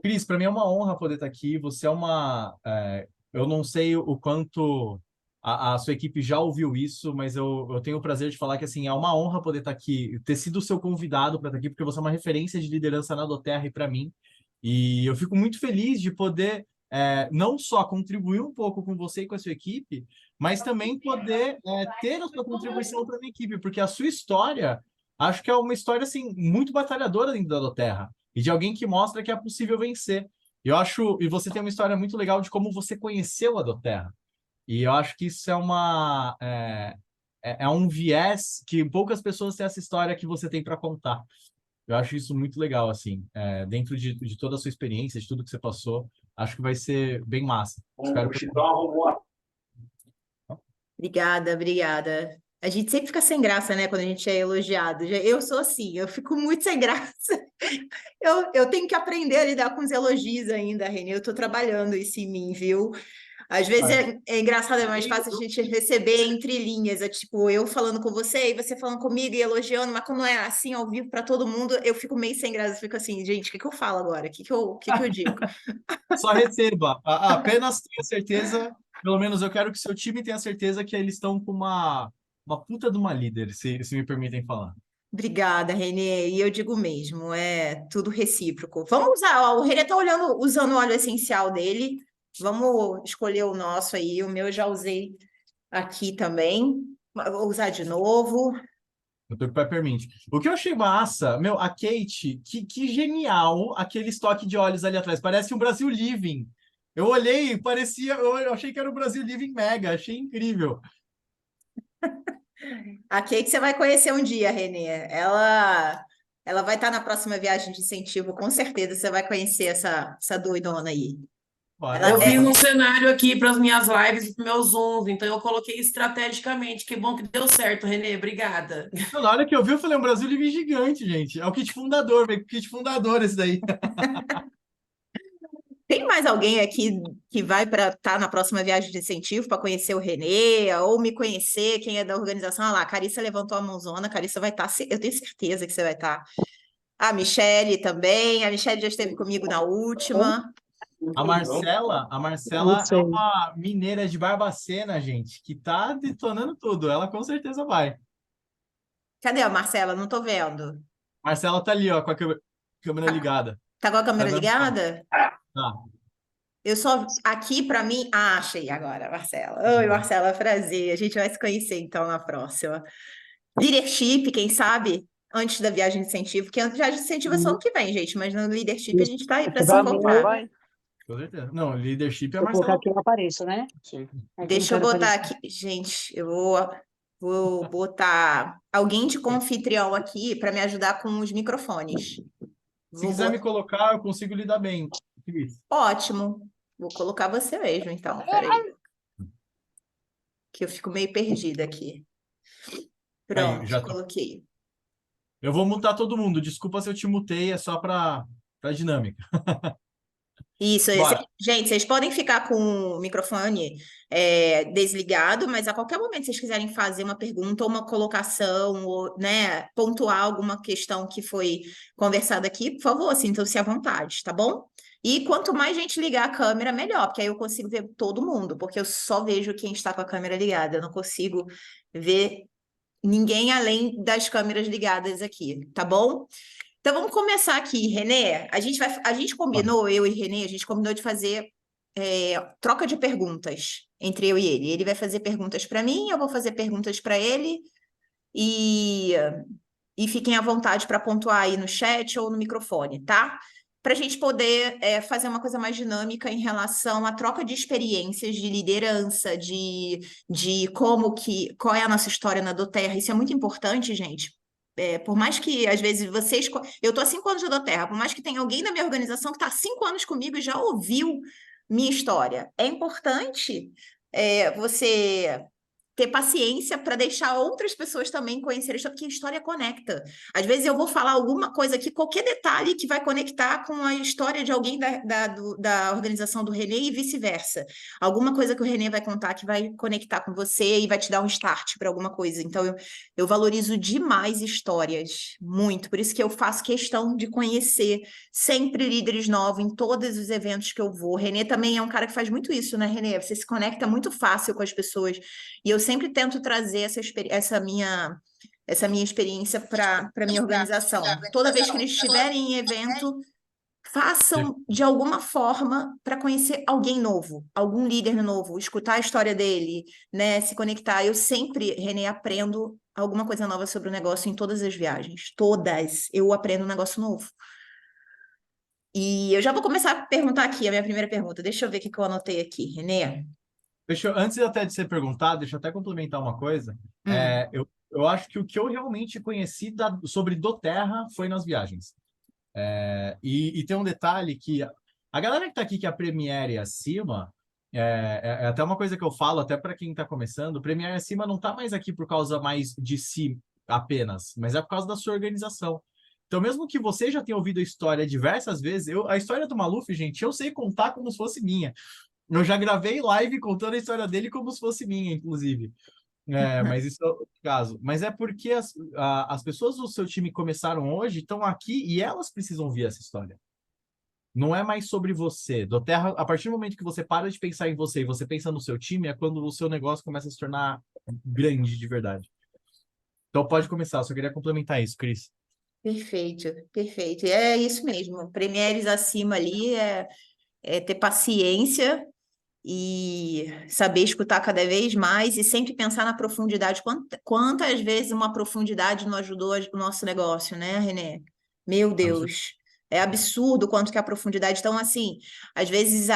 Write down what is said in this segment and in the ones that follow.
Cris, para mim é uma honra poder estar aqui. Você é uma. Eu não sei o quanto a sua equipe já ouviu isso, mas eu tenho o prazer de falar que assim, é uma honra poder estar aqui, ter sido o seu convidado para estar aqui, porque você é uma referência de liderança na Doterra e para mim. E eu fico muito feliz de poder não só contribuir um pouco com você e com a sua equipe, mas também poder ter a sua contribuição para a minha equipe, porque a sua história, acho que é uma história assim, muito batalhadora dentro da Doterra e de alguém que mostra que é possível vencer. Eu acho, e você tem uma história muito legal de como você conheceu a Doterra. E eu acho que isso é um viés que poucas pessoas têm essa história que você tem para contar. Eu acho isso muito legal, assim, dentro de toda a sua experiência, de tudo que você passou, acho que vai ser bem massa. Espero que... Obrigada, obrigada. A gente sempre fica sem graça, né, quando a gente é elogiado. Eu sou assim, eu fico muito sem graça. Eu tenho que aprender a lidar com os elogios ainda, Renê. Eu estou trabalhando isso em mim, viu? Às vezes é engraçado, é mais fácil a gente receber entre linhas. É tipo, eu falando com você e você falando comigo e elogiando, mas quando é assim, ao vivo, para todo mundo, eu fico meio sem graça. Eu fico assim, gente, o que que eu falo agora? O que que eu digo? Só receba. Apenas tenha certeza, pelo menos eu quero que seu time tenha certeza que eles estão com uma puta de uma líder, se me permitem falar. Obrigada, Renê. E eu digo mesmo, é tudo recíproco. Vamos usar, ó, o Renê tá usando o óleo essencial dele. Vamos escolher o nosso aí. O meu eu já usei aqui também. Vou usar de novo. O teu pai permite. O que eu achei massa, meu, a Kate, que genial aquele estoque de olhos ali atrás. Parece um Brasil Living. Eu olhei, parecia, eu achei que era o Brasil Living Mega, achei incrível. A Kate você vai conhecer um dia, Renê. Ela vai estar na próxima viagem de incentivo, com certeza você vai conhecer essa doidona aí. Ela Bora, Eu fiz é, um cenário aqui para as minhas lives e para meus Zooms, então eu coloquei estrategicamente. Que bom que deu certo, Renê. Obrigada. Na hora que eu vi, eu falei, um Brasil Living gigante, gente. É o kit fundador, velho. Kit fundador esse daí. Tem mais alguém aqui que vai para estar na próxima viagem de incentivo para conhecer o Renê ou me conhecer, quem é da organização? Ah lá, a Carissa levantou a mãozona, a Carissa vai estar, eu tenho certeza que você vai estar. A Michele também, a Michele já esteve comigo na última. A Marcela é Isso uma mineira de Barbacena, gente, que tá detonando tudo. Ela com certeza vai. Cadê a Marcela? Não tô vendo. Marcela tá ali, ó, com a câmera ligada. Tá com a Tá câmera dando. ligada? Tá. Eu só aqui para mim. Ah, achei agora, Marcela. Oi, Marcela, prazer. A gente vai se conhecer então na próxima. Leadership, quem sabe? Antes da viagem de incentivo, porque a viagem de incentivo é só ano que vem, gente, mas no leadership a isso. gente tá aí Se para se tiver alguém, encontrar. Com certeza. Não, leadership é a eu colocar Marcela. aqui, eu apareço, né? Sim. É que eu não Deixa eu quero botar aparecer. aqui, gente, vou botar alguém de anfitrião aqui para me ajudar com os microfones. Se Vou quiser me botar. colocar, eu consigo lidar bem. Cris. Ótimo. Vou colocar você mesmo, então. Peraí, que eu fico meio perdida aqui. Aí, Pronto, já tá. coloquei. Eu vou mutar todo mundo. Desculpa se eu te mutei, é só pra dinâmica. Isso, Bora. gente, vocês podem ficar com o microfone desligado, mas a qualquer momento, se vocês quiserem fazer uma pergunta ou uma colocação, ou, né, pontuar alguma questão que foi conversada aqui, por favor, sintam-se à vontade, tá bom? E quanto mais gente ligar a câmera, melhor, porque aí eu consigo ver todo mundo, porque eu só vejo quem está com a câmera ligada, eu não consigo ver ninguém além das câmeras ligadas aqui, tá bom? Então vamos começar aqui, Renê. A gente Bora. combinou, eu e Renê, a gente combinou de fazer troca de perguntas entre eu e ele. Ele vai fazer perguntas para mim, eu vou fazer perguntas para ele e, e fiquem à vontade para pontuar aí no chat ou no microfone, tá? Para a gente poder fazer uma coisa mais dinâmica em relação à troca de experiências de liderança, de qual é a nossa história na Doterra. Isso é muito importante, gente. Por mais que, às vezes, vocês... Eu estou há 5 anos na Doterra, por mais que tenha alguém da minha organização que está há 5 anos comigo e já ouviu minha história. É importante você ter paciência para deixar outras pessoas também conhecerem a história, porque a história conecta. Às vezes eu vou falar alguma coisa aqui, qualquer detalhe que vai conectar com a história de alguém da organização do Renê e vice-versa. Alguma coisa que o Renê vai contar que vai conectar com você e vai te dar um start para alguma coisa. Então, eu valorizo demais histórias, muito. Por isso que eu faço questão de conhecer sempre líderes novos em todos os eventos que eu vou. O Renê também é um cara que faz muito isso, né, Renê? Você se conecta muito fácil com as pessoas. E eu sempre tento trazer essa minha experiência para a minha organização. Toda vez que eles estiverem em evento, façam de alguma forma para conhecer alguém novo, algum líder novo, escutar a história dele, né, se conectar. Eu sempre, Renê, aprendo alguma coisa nova sobre o negócio em todas as viagens. Todas. Eu aprendo um negócio novo. E eu já vou começar a perguntar aqui, a minha primeira pergunta. Deixa eu ver o que eu anotei aqui, Renê. Antes até de ser perguntado, deixa eu até complementar uma coisa. Eu acho que o que eu realmente conheci sobre doTERRA foi nas viagens. E tem um detalhe que a galera que está aqui, que é a Premiere acima, é até uma coisa que eu falo até para quem está começando, o Premiere acima não está mais aqui por causa mais de si apenas, mas é por causa da sua organização. Então, mesmo que você já tenha ouvido a história diversas vezes, a história do Maluf, gente, eu sei contar como se fosse minha. Eu já gravei live contando a história dele como se fosse minha, inclusive. Mas isso é outro caso. Mas é porque as pessoas do seu time começaram hoje, estão aqui e elas precisam ouvir essa história. Não é mais sobre você. doTERRA, a partir do momento que você para de pensar em você e você pensa no seu time, é quando o seu negócio começa a se tornar grande de verdade. Então pode começar, eu só queria complementar isso, Cris. Perfeito, perfeito. E é isso mesmo. Premieres acima ali é ter paciência e saber escutar cada vez mais e sempre pensar na profundidade. Quantas vezes uma profundidade não ajudou o nosso negócio, né, Renê? Meu Deus. É absurdo quanto que a profundidade. Então, assim, às vezes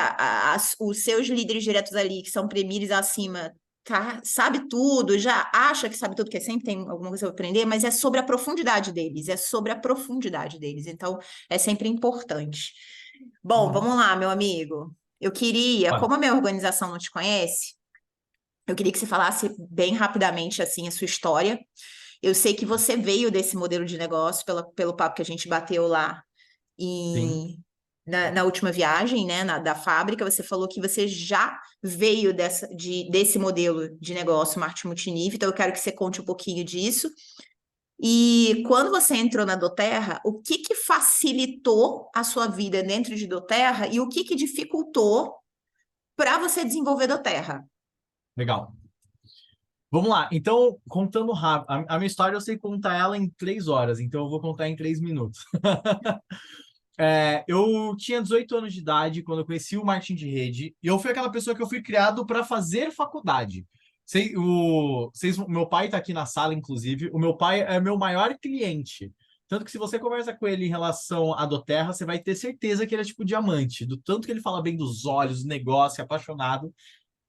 os seus líderes diretos ali, que são premieres acima, sabe tudo, já acha que sabe tudo, porque sempre tem alguma coisa para aprender, mas é sobre a profundidade deles, é sobre a profundidade deles. Então, é sempre importante. Bom, vamos lá, meu amigo. Eu queria, como a minha organização não te conhece, eu queria que você falasse bem rapidamente assim a sua história. Eu sei que você veio desse modelo de negócio pelo papo que a gente bateu lá na última viagem, né, da fábrica. Você falou que você já veio desse modelo de negócio marketing multinível, então eu quero que você conte um pouquinho disso. E quando você entrou na doTERRA, o que facilitou a sua vida dentro de doTERRA e o que dificultou para você desenvolver doTERRA? Legal. Vamos lá. Então, contando rápido. A minha história eu sei contar ela em 3 horas, então eu vou contar em 3 minutos. Eu tinha 18 anos de idade quando eu conheci o marketing de rede, e eu fui aquela pessoa que eu fui criado para fazer faculdade. Meu pai está aqui na sala, inclusive. O meu pai é meu maior cliente. Tanto que se você conversa com ele em relação à doTERRA, você vai ter certeza que ele é tipo diamante, do tanto que ele fala bem dos olhos, do negócio, é apaixonado.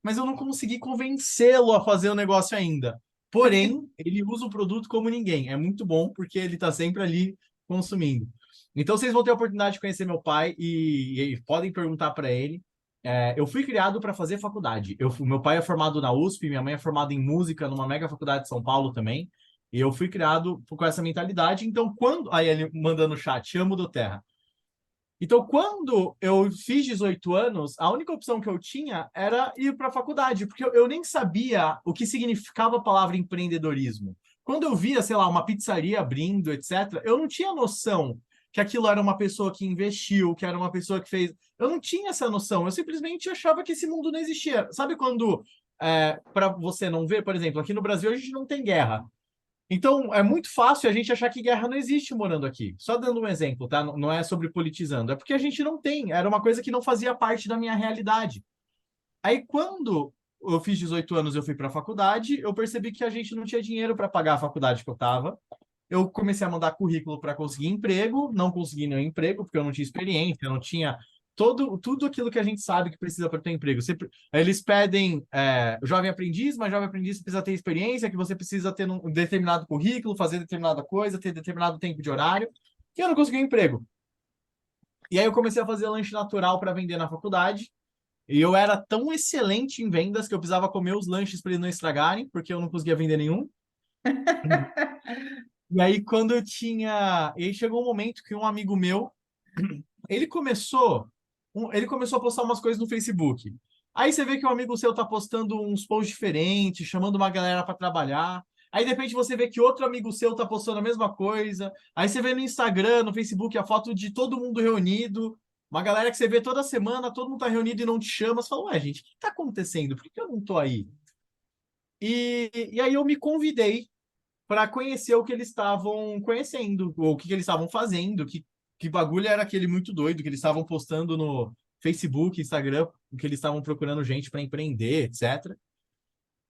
Mas eu não consegui convencê-lo a fazer o negócio ainda. Porém, ele usa o produto como ninguém. É muito bom porque ele está sempre ali consumindo. Então, vocês vão ter a oportunidade de conhecer meu pai e podem perguntar para ele. Eu fui criado para fazer faculdade. Meu pai é formado na USP, minha mãe é formada em música numa mega faculdade de São Paulo também. E eu fui criado com essa mentalidade. Então, Aí ele manda no chat, amo doTERRA. Então, quando eu fiz 18 anos, a única opção que eu tinha era ir para a faculdade, porque eu nem sabia o que significava a palavra empreendedorismo. Quando eu via, sei lá, uma pizzaria abrindo, etc., eu não tinha noção que aquilo era uma pessoa que investiu, que era uma pessoa que fez. Eu não tinha essa noção, eu simplesmente achava que esse mundo não existia. Sabe quando, para você não ver, por exemplo, aqui no Brasil a gente não tem guerra. Então, é muito fácil a gente achar que guerra não existe morando aqui. Só dando um exemplo, tá? Não é sobre politizando. É porque a gente não tem. Era uma coisa que não fazia parte da minha realidade. Aí, quando eu fiz 18 anos, eu fui para a faculdade, eu percebi que a gente não tinha dinheiro para pagar a faculdade que eu estava. Eu comecei a mandar currículo para conseguir emprego, não consegui nenhum emprego, porque eu não tinha experiência, eu não tinha tudo aquilo que a gente sabe que precisa para ter emprego. Eles pedem jovem aprendiz, mas jovem aprendiz precisa ter experiência, que você precisa ter um determinado currículo, fazer determinada coisa, ter determinado tempo de horário, e eu não consegui um emprego. E aí eu comecei a fazer lanche natural para vender na faculdade, E eu era tão excelente em vendas que eu precisava comer os lanches para eles não estragarem, porque eu não conseguia vender nenhum. E aí, quando eu tinha. E aí chegou um momento que um amigo meu, ele começou, ele começou a postar umas coisas no Facebook. Aí você vê que um amigo seu tá postando uns posts diferentes, chamando uma galera para trabalhar. Aí, de repente, você vê que outro amigo seu tá postando a mesma coisa. Aí você vê no Instagram, no Facebook, a foto de todo mundo reunido. Uma galera que você vê toda semana, todo mundo tá reunido e não te chama. Você fala, ué, gente, o que tá acontecendo? Por que eu não tô aí? E aí eu me convidei para conhecer o que eles estavam conhecendo, ou o que eles estavam fazendo, que bagulho era aquele muito doido que eles estavam postando no Facebook, Instagram, que eles estavam procurando gente para empreender, etc.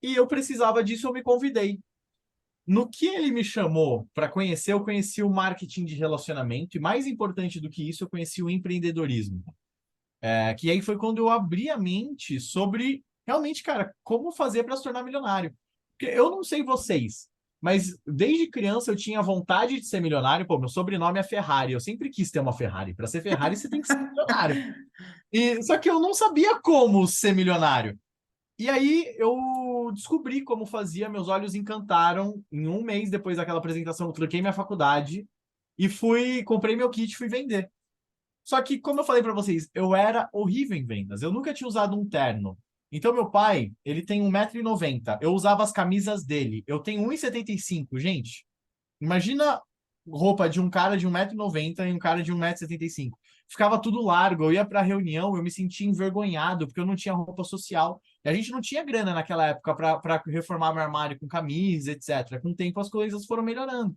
E eu precisava disso, eu me convidei. No que ele me chamou para conhecer, eu conheci o marketing de relacionamento, e mais importante do que isso, eu conheci o empreendedorismo. Que aí foi quando eu abri a mente sobre, realmente, cara, como fazer para se tornar milionário. Porque eu não sei vocês, mas desde criança eu tinha vontade de ser milionário. Pô, meu sobrenome é Ferrari, eu sempre quis ter uma Ferrari. Para ser Ferrari, você tem que ser milionário. Só que eu não sabia como ser milionário. E aí eu descobri como fazia, meus olhos encantaram. Em um mês depois daquela apresentação, eu troquei minha faculdade e comprei meu kit e fui vender. Só que, como eu falei para vocês, eu era horrível em vendas. Eu nunca tinha usado um terno. Então, meu pai, ele tem 1,90 m. Eu usava as camisas dele. Eu tenho 1,75 m, gente. Imagina roupa de um cara de 1,90 m e um cara de 1,75 m. Ficava tudo largo. Eu ia para reunião, eu me sentia envergonhado, porque eu não tinha roupa social. E a gente não tinha grana naquela época para reformar meu armário com camisa, etc. Com o tempo, as coisas foram melhorando.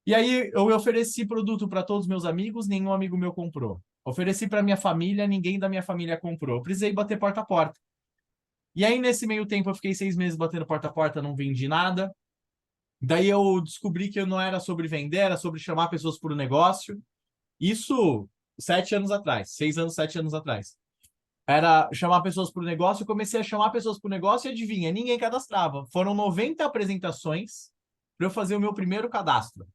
E aí eu ofereci produto para todos os meus amigos, nenhum amigo meu comprou. Ofereci para minha família, ninguém da minha família comprou. Eu precisei bater porta a porta. E aí, nesse meio tempo, eu fiquei 6 meses batendo porta a porta, não vendi nada. Daí eu descobri que não era sobre vender, era sobre chamar pessoas para o negócio. Isso 7 anos atrás, 6 anos, 7 anos atrás. Era chamar pessoas para o negócio. Eu comecei a chamar pessoas para o negócio e adivinha, ninguém cadastrava. Foram 90 apresentações para eu fazer o meu primeiro cadastro.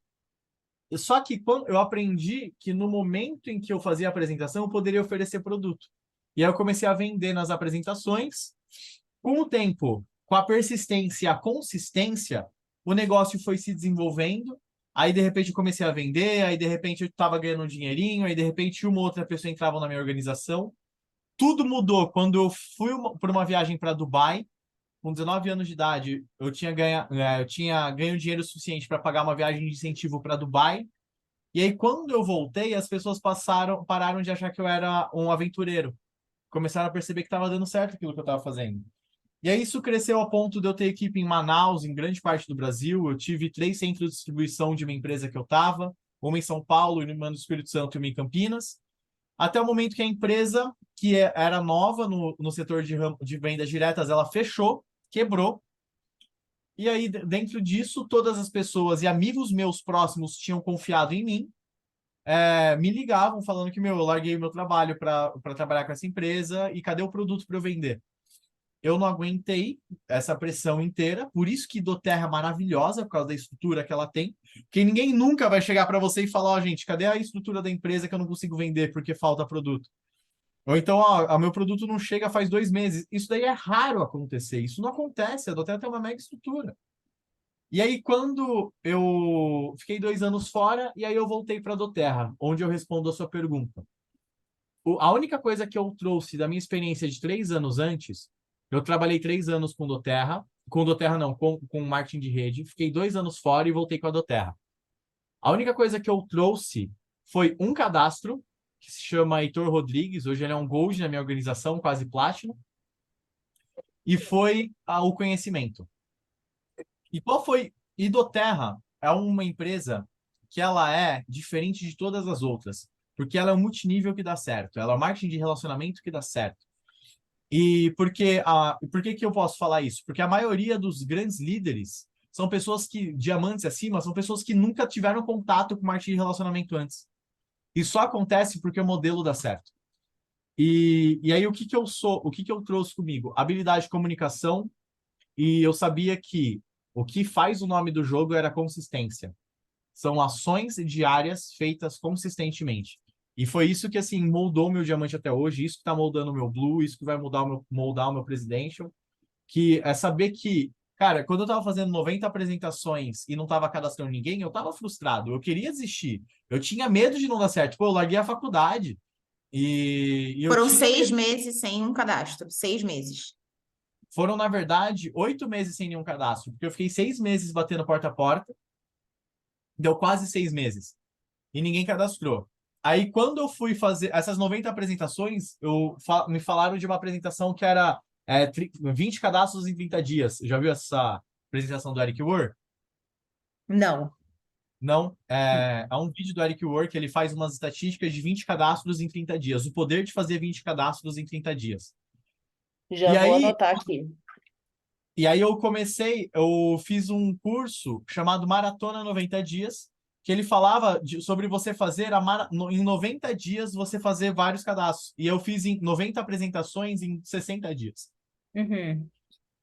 Só que quando eu aprendi que no momento em que eu fazia a apresentação, eu poderia oferecer produto. E aí eu comecei a vender nas apresentações. Com o tempo, com a persistência e a consistência, o negócio foi se desenvolvendo. Aí, de repente, eu comecei a vender. Aí, de repente, eu estava ganhando um dinheirinho. Aí, de repente, uma outra pessoa entrava na minha organização. Tudo mudou quando eu fui por uma viagem para Dubai. Com 19 anos de idade, eu tinha ganho dinheiro suficiente para pagar uma viagem de incentivo para Dubai. E aí, quando eu voltei, as pessoas pararam de achar que eu era um aventureiro. Começaram a perceber que estava dando certo aquilo que eu estava fazendo. E aí, isso cresceu a ponto de eu ter equipe em Manaus, em grande parte do Brasil. Eu tive 3 centros de distribuição de uma empresa que eu estava, uma em São Paulo, uma no Espírito Santo e uma em Campinas. Até o momento que a empresa, que era nova no setor de vendas diretas, ela fechou, quebrou. E aí, dentro disso, todas as pessoas e amigos meus próximos tinham confiado em mim, me ligavam falando que, eu larguei o meu trabalho para trabalhar com essa empresa e cadê o produto para eu vender? Eu não aguentei essa pressão inteira, por isso que doTERRA é maravilhosa, por causa da estrutura que ela tem, porque ninguém nunca vai chegar para você e falar, ó, gente, cadê a estrutura da empresa que eu não consigo vender porque falta produto? Ou então, ó, o meu produto não chega faz 2 meses. Isso daí é raro acontecer, isso não acontece, a doTERRA tem uma mega estrutura. E aí, quando eu fiquei 2 anos fora, e aí eu voltei para a doTERRA, onde eu respondo a sua pergunta. A única coisa que eu trouxe da minha experiência de 3 anos antes, eu trabalhei 3 anos com doTERRA não, com marketing de rede, fiquei 2 anos fora e voltei com a doTERRA. A única coisa que eu trouxe foi um cadastro, que se chama Heitor Rodrigues, hoje ele é um Gold na minha organização, quase Platinum, e foi o conhecimento. E qual foi? E doTERRA é uma empresa que ela é diferente de todas as outras, porque ela é um multinível que dá certo, ela é um marketing de relacionamento que dá certo. E por que eu posso falar isso? Porque a maioria dos grandes líderes são pessoas que, diamantes acima, são pessoas que nunca tiveram contato com marketing de relacionamento antes. E só acontece porque o modelo dá certo. E aí, o que eu trouxe comigo? Habilidade de comunicação, e eu sabia que o que faz o nome do jogo era consistência. São ações diárias feitas consistentemente. E foi isso que, assim, moldou o meu diamante até hoje, isso que tá moldando o meu blue, isso que vai moldar o meu presidential, que é saber que, cara, quando eu tava fazendo 90 apresentações e não tava cadastrando ninguém, eu tava frustrado, eu queria desistir. Eu tinha medo de não dar certo. Pô, eu larguei a faculdade e eu Foram tinha 6 meses sem um cadastro, 6 meses. Foram, na verdade, 8 meses sem nenhum cadastro, porque eu fiquei 6 meses batendo porta a porta, deu quase 6 meses, e ninguém cadastrou. Aí, quando eu fui fazer essas 90 apresentações, me falaram de uma apresentação que era 20 cadastros em 30 dias. Já viu essa apresentação do Eric Worre? Não. Não, é um vídeo do Eric Worre que ele faz umas estatísticas de 20 cadastros em 30 dias, o poder de fazer 20 cadastros em 30 dias. Já E vou aí, anotar aqui. eu fiz um curso chamado Maratona 90 Dias, que ele falava sobre você fazer em 90 dias você fazer vários cadastros. E eu fiz em 90 apresentações em 60 dias. Uhum,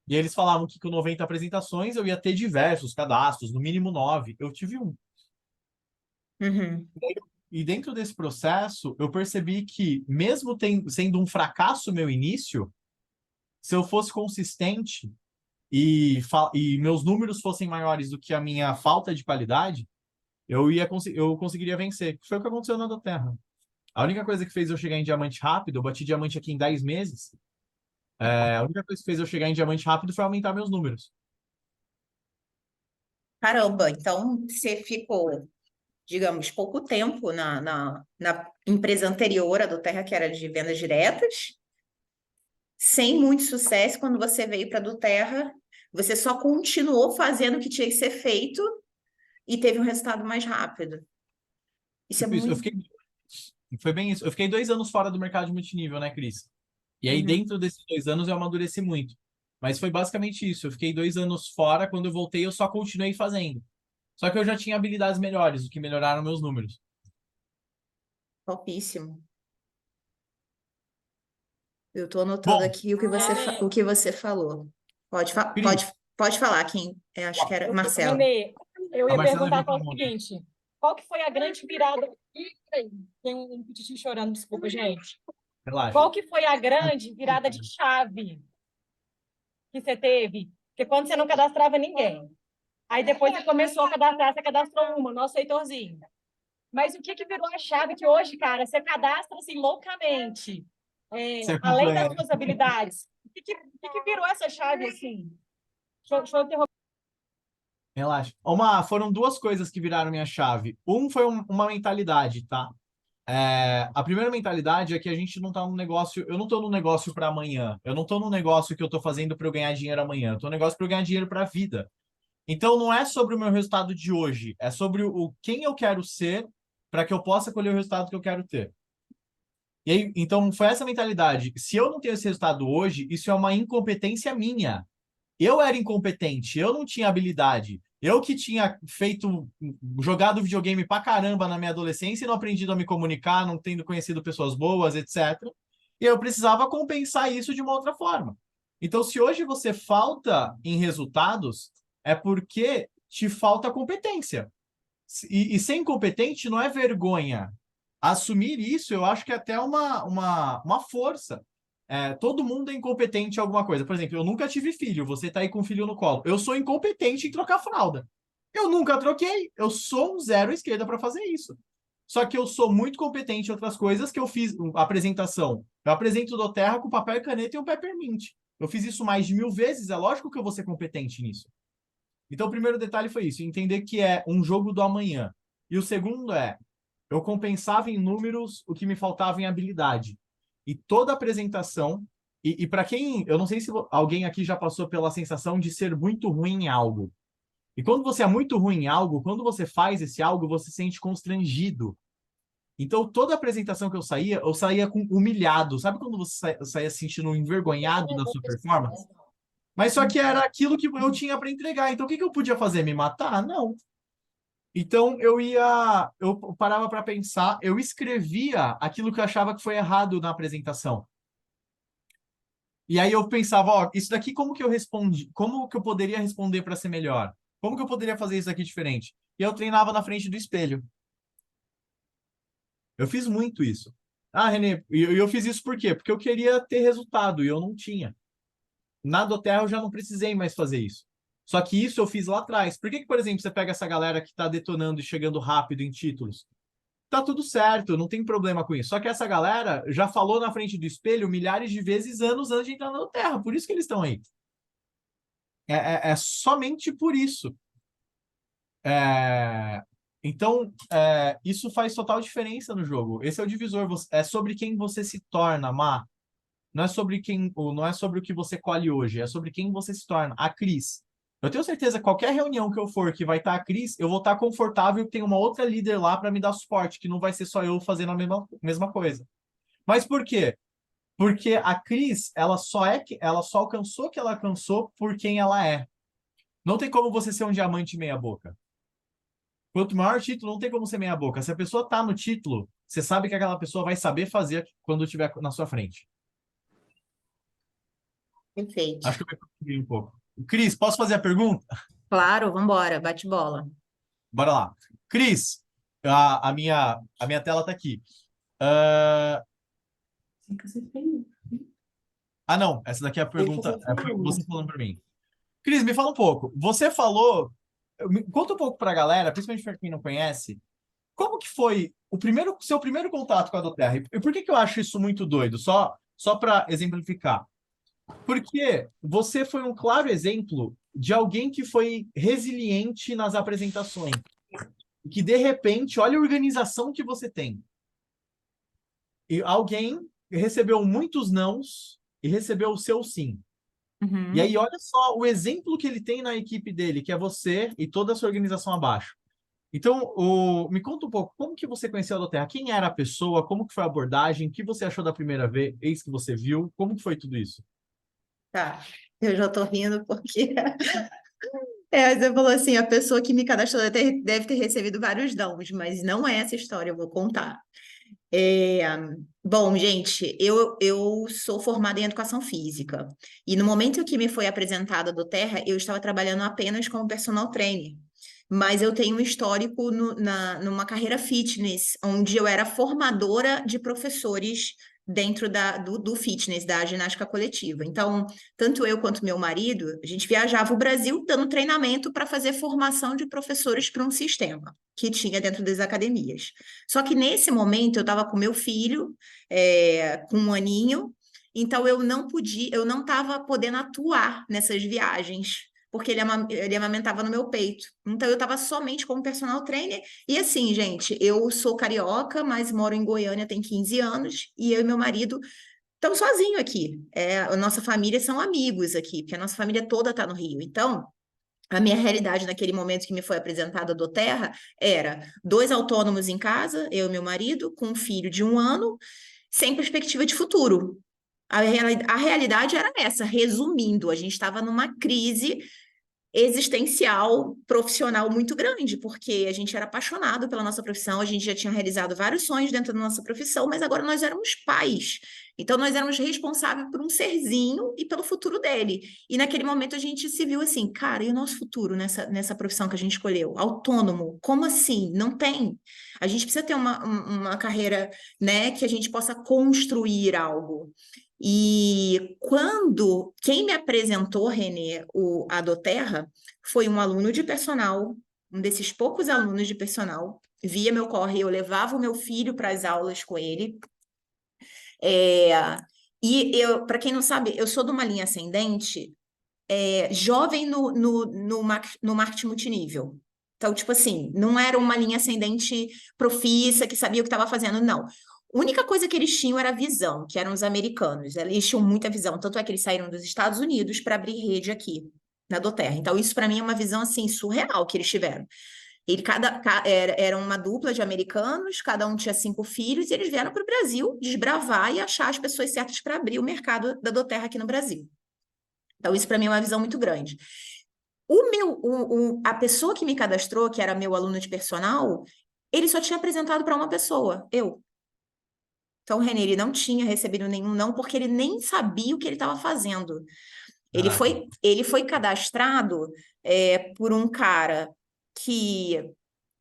E eles falavam que com 90 apresentações eu ia ter diversos cadastros, no mínimo 9. Eu tive um. uhum. E dentro desse processo, eu percebi que, mesmo sendo um fracasso meu início, se eu fosse consistente e meus números fossem maiores do que a minha falta de qualidade, eu conseguiria vencer. Foi o que aconteceu na da Terra. A única coisa que fez eu chegar em diamante rápido, eu bati diamante aqui em 10 meses. A única coisa que fez eu chegar em diamante rápido foi aumentar meus números. Caramba, então você ficou, digamos, pouco tempo na empresa anterior à do Terra, que era de vendas diretas, sem muito sucesso. Quando você veio para a do Terra, você só continuou fazendo o que tinha que ser feito e teve um resultado mais rápido. Isso é Tipo isso, muito. foi bem isso. Eu fiquei 2 anos fora do mercado de multinível, né, Cris? E aí, Uhum. dentro desses 2 anos, eu amadureci muito. Mas foi basicamente isso. Eu fiquei 2 anos fora, quando eu voltei, eu só continuei fazendo. Só que eu já tinha habilidades melhores, o que melhoraram meus números. Topíssimo. Eu estou anotando Bom, aqui o que você falou. Pode, Cris, pode falar, quem? Acho que era Marcelo. Renê, eu a ia Marcela perguntar levantou só a o mão. seguinte: qual que foi a grande virada? Ih, peraí, tem um pititinho chorando, desculpa, gente. Relaxa. Qual que foi a grande virada de chave que você teve? Porque quando você não cadastrava ninguém, aí depois você começou a cadastrar, você cadastrou uma, nosso Heitorzinho. Mas o que que virou a chave que hoje, cara, você cadastra assim loucamente, Você além das acompanha. suas habilidades? O que que virou essa chave assim? Deixa eu interromper. Relaxa. Foram duas coisas que viraram minha chave. Foi uma mentalidade, tá? A primeira mentalidade é que a gente não tá no negócio. Eu não tô no negócio para amanhã. Eu não tô no negócio que eu tô fazendo para eu ganhar dinheiro amanhã. Eu tô no negócio para eu ganhar dinheiro para a vida. Então não é sobre o meu resultado de hoje, é sobre quem eu quero ser para que eu possa colher o resultado que eu quero ter. E aí, então foi essa mentalidade. Se eu não tenho esse resultado hoje, isso é uma incompetência minha. Eu era incompetente, eu não tinha habilidade. Eu que tinha jogado videogame pra caramba na minha adolescência e não aprendido a me comunicar, não tendo conhecido pessoas boas, etc. E eu precisava compensar isso de uma outra forma. Então, se hoje você falta em resultados, é porque te falta competência. E ser incompetente não é vergonha. Assumir isso, eu acho que é até uma força. Todo mundo é incompetente em alguma coisa. Por exemplo, eu nunca tive filho, você tá aí com um filho no colo. Eu sou incompetente em trocar fralda. Eu nunca troquei. Eu sou um zero à esquerda para fazer isso. Só que eu sou muito competente em outras coisas que eu fiz. Apresentação. Eu apresento do Terra com papel e caneta e um peppermint. Eu fiz isso mais de 1000 vezes. É lógico que eu vou ser competente nisso. Então, o primeiro detalhe foi isso, entender que é um jogo do amanhã. E o segundo eu compensava em números o que me faltava em habilidade. E toda apresentação, e para quem, eu não sei se alguém aqui já passou pela sensação de ser muito ruim em algo. E quando você é muito ruim em algo, quando você faz esse algo, você se sente constrangido. Então, toda apresentação que eu saía humilhado. Sabe quando você saía se sentindo envergonhado da sua performance? Mas só que era aquilo que eu tinha para entregar. Então, o que eu podia fazer? Me matar? Não. Então, eu parava para pensar, eu escrevia aquilo que eu achava que foi errado na apresentação. E aí eu pensava, ó, isso daqui como que eu respondi? Como que eu poderia responder para ser melhor? Como que eu poderia fazer isso aqui diferente? E eu treinava na frente do espelho. Eu fiz muito isso. Ah, Renê, e eu fiz isso por quê? Porque eu queria ter resultado e eu não tinha. Na Doterra eu já não precisei mais fazer isso. Só que isso eu fiz lá atrás. Por que, por exemplo, você pega essa galera que está detonando e chegando rápido em títulos? Tá tudo certo, não tem problema com isso. Só que essa galera já falou na frente do espelho milhares de vezes anos antes de entrar na Doterra. Por isso que eles estão aí. É somente por isso. É, Então, isso faz total diferença no jogo. Esse é o divisor. É sobre quem você se torna, Má. Não é sobre não é sobre o que você colhe hoje, é sobre quem você se torna. A Cris. Eu tenho certeza que qualquer reunião que eu for que vai estar a Cris, eu vou estar confortável que tem uma outra líder lá para me dar suporte, que não vai ser só eu fazendo a mesma coisa. Mas por quê? Porque a Cris, ela só alcançou o que ela alcançou por quem ela é. Não tem como você ser um diamante meia boca. Quanto maior o título, não tem como ser meia boca. Se a pessoa tá no título, você sabe que aquela pessoa vai saber fazer quando estiver na sua frente. Perfeito. Acho que eu me confundi um pouco. Cris, posso fazer a pergunta? Claro, vambora, bate bola. Bora lá. Cris, a minha tela tá aqui. Ah, não, essa daqui é a pergunta. Foi você falando para mim. Cris, me fala um pouco. Você falou. Conta um pouco para a galera, principalmente para quem não conhece, como que foi seu primeiro contato com a Doterra? E por que que eu acho isso muito doido? Só para exemplificar. Porque você foi um claro exemplo de alguém que foi resiliente nas apresentações. E que, de repente, olha a organização que você tem. E alguém recebeu muitos nãos e recebeu o seu sim. Uhum. E aí, olha só o exemplo que ele tem na equipe dele, que é você e toda a sua organização abaixo. Então, me conta um pouco, como que você conheceu a Doterra? Quem era a pessoa? Como que foi a abordagem? O que você achou da primeira vez que você viu? Como que foi tudo isso? Tá, eu já tô rindo porque você falou assim, a pessoa que me cadastrou deve ter recebido vários dons, mas não é essa história, eu vou contar. É, Bom, gente, eu sou formada em educação física e no momento que me foi apresentada do Terra, eu estava trabalhando apenas como personal trainer. Mas eu tenho um histórico numa carreira fitness, onde eu era formadora de professores dentro do fitness, da ginástica coletiva. Então, tanto eu quanto meu marido, a gente viajava o Brasil dando treinamento para fazer formação de professores para um sistema que tinha dentro das academias. Só que nesse momento eu estava com meu filho, com 1 aninho, então eu não estava podendo atuar nessas viagens, porque ele amamentava no meu peito. Então eu estava somente como personal trainer. E assim, gente, eu sou carioca, mas moro em Goiânia tem 15 anos, e eu e meu marido estamos sozinhos aqui. A nossa família são amigos aqui, porque a nossa família toda está no Rio. Então, a minha realidade naquele momento que me foi apresentada do Terra era 2 autônomos em casa, eu e meu marido, com um filho de 1 ano, sem perspectiva de futuro. A realidade era essa, resumindo, a gente estava numa crise existencial, profissional muito grande, porque a gente era apaixonado pela nossa profissão, a gente já tinha realizado vários sonhos dentro da nossa profissão, mas agora nós éramos pais. Então, nós éramos responsáveis por um serzinho e pelo futuro dele. E naquele momento a gente se viu assim, cara, e o nosso futuro nessa profissão que a gente escolheu? Autônomo, como assim? Não tem. A gente precisa ter uma carreira, né, que a gente possa construir algo. E quem me apresentou, Renê, a Doterra, foi um aluno de personal, um desses poucos alunos de personal, via meu corre, eu levava o meu filho para as aulas com ele. E eu, para quem não sabe, eu sou de uma linha ascendente, jovem no marketing multinível. Então, tipo assim, não era uma linha ascendente profissa que sabia o que estava fazendo, não. A única coisa que eles tinham era visão, que eram os americanos. Eles tinham muita visão, tanto é que eles saíram dos Estados Unidos para abrir rede aqui na Doterra. Então, isso para mim é uma visão assim surreal que eles tiveram. Era uma dupla de americanos, cada um tinha 5 filhos, e eles vieram para o Brasil desbravar e achar as pessoas certas para abrir o mercado da Doterra aqui no Brasil. Então, isso para mim é uma visão muito grande. A pessoa que me cadastrou, que era meu aluno de personal, ele só tinha apresentado para uma pessoa, eu. Então, o René, ele não tinha recebido nenhum não, porque ele nem sabia o que ele estava fazendo. Ele foi cadastrado por um cara que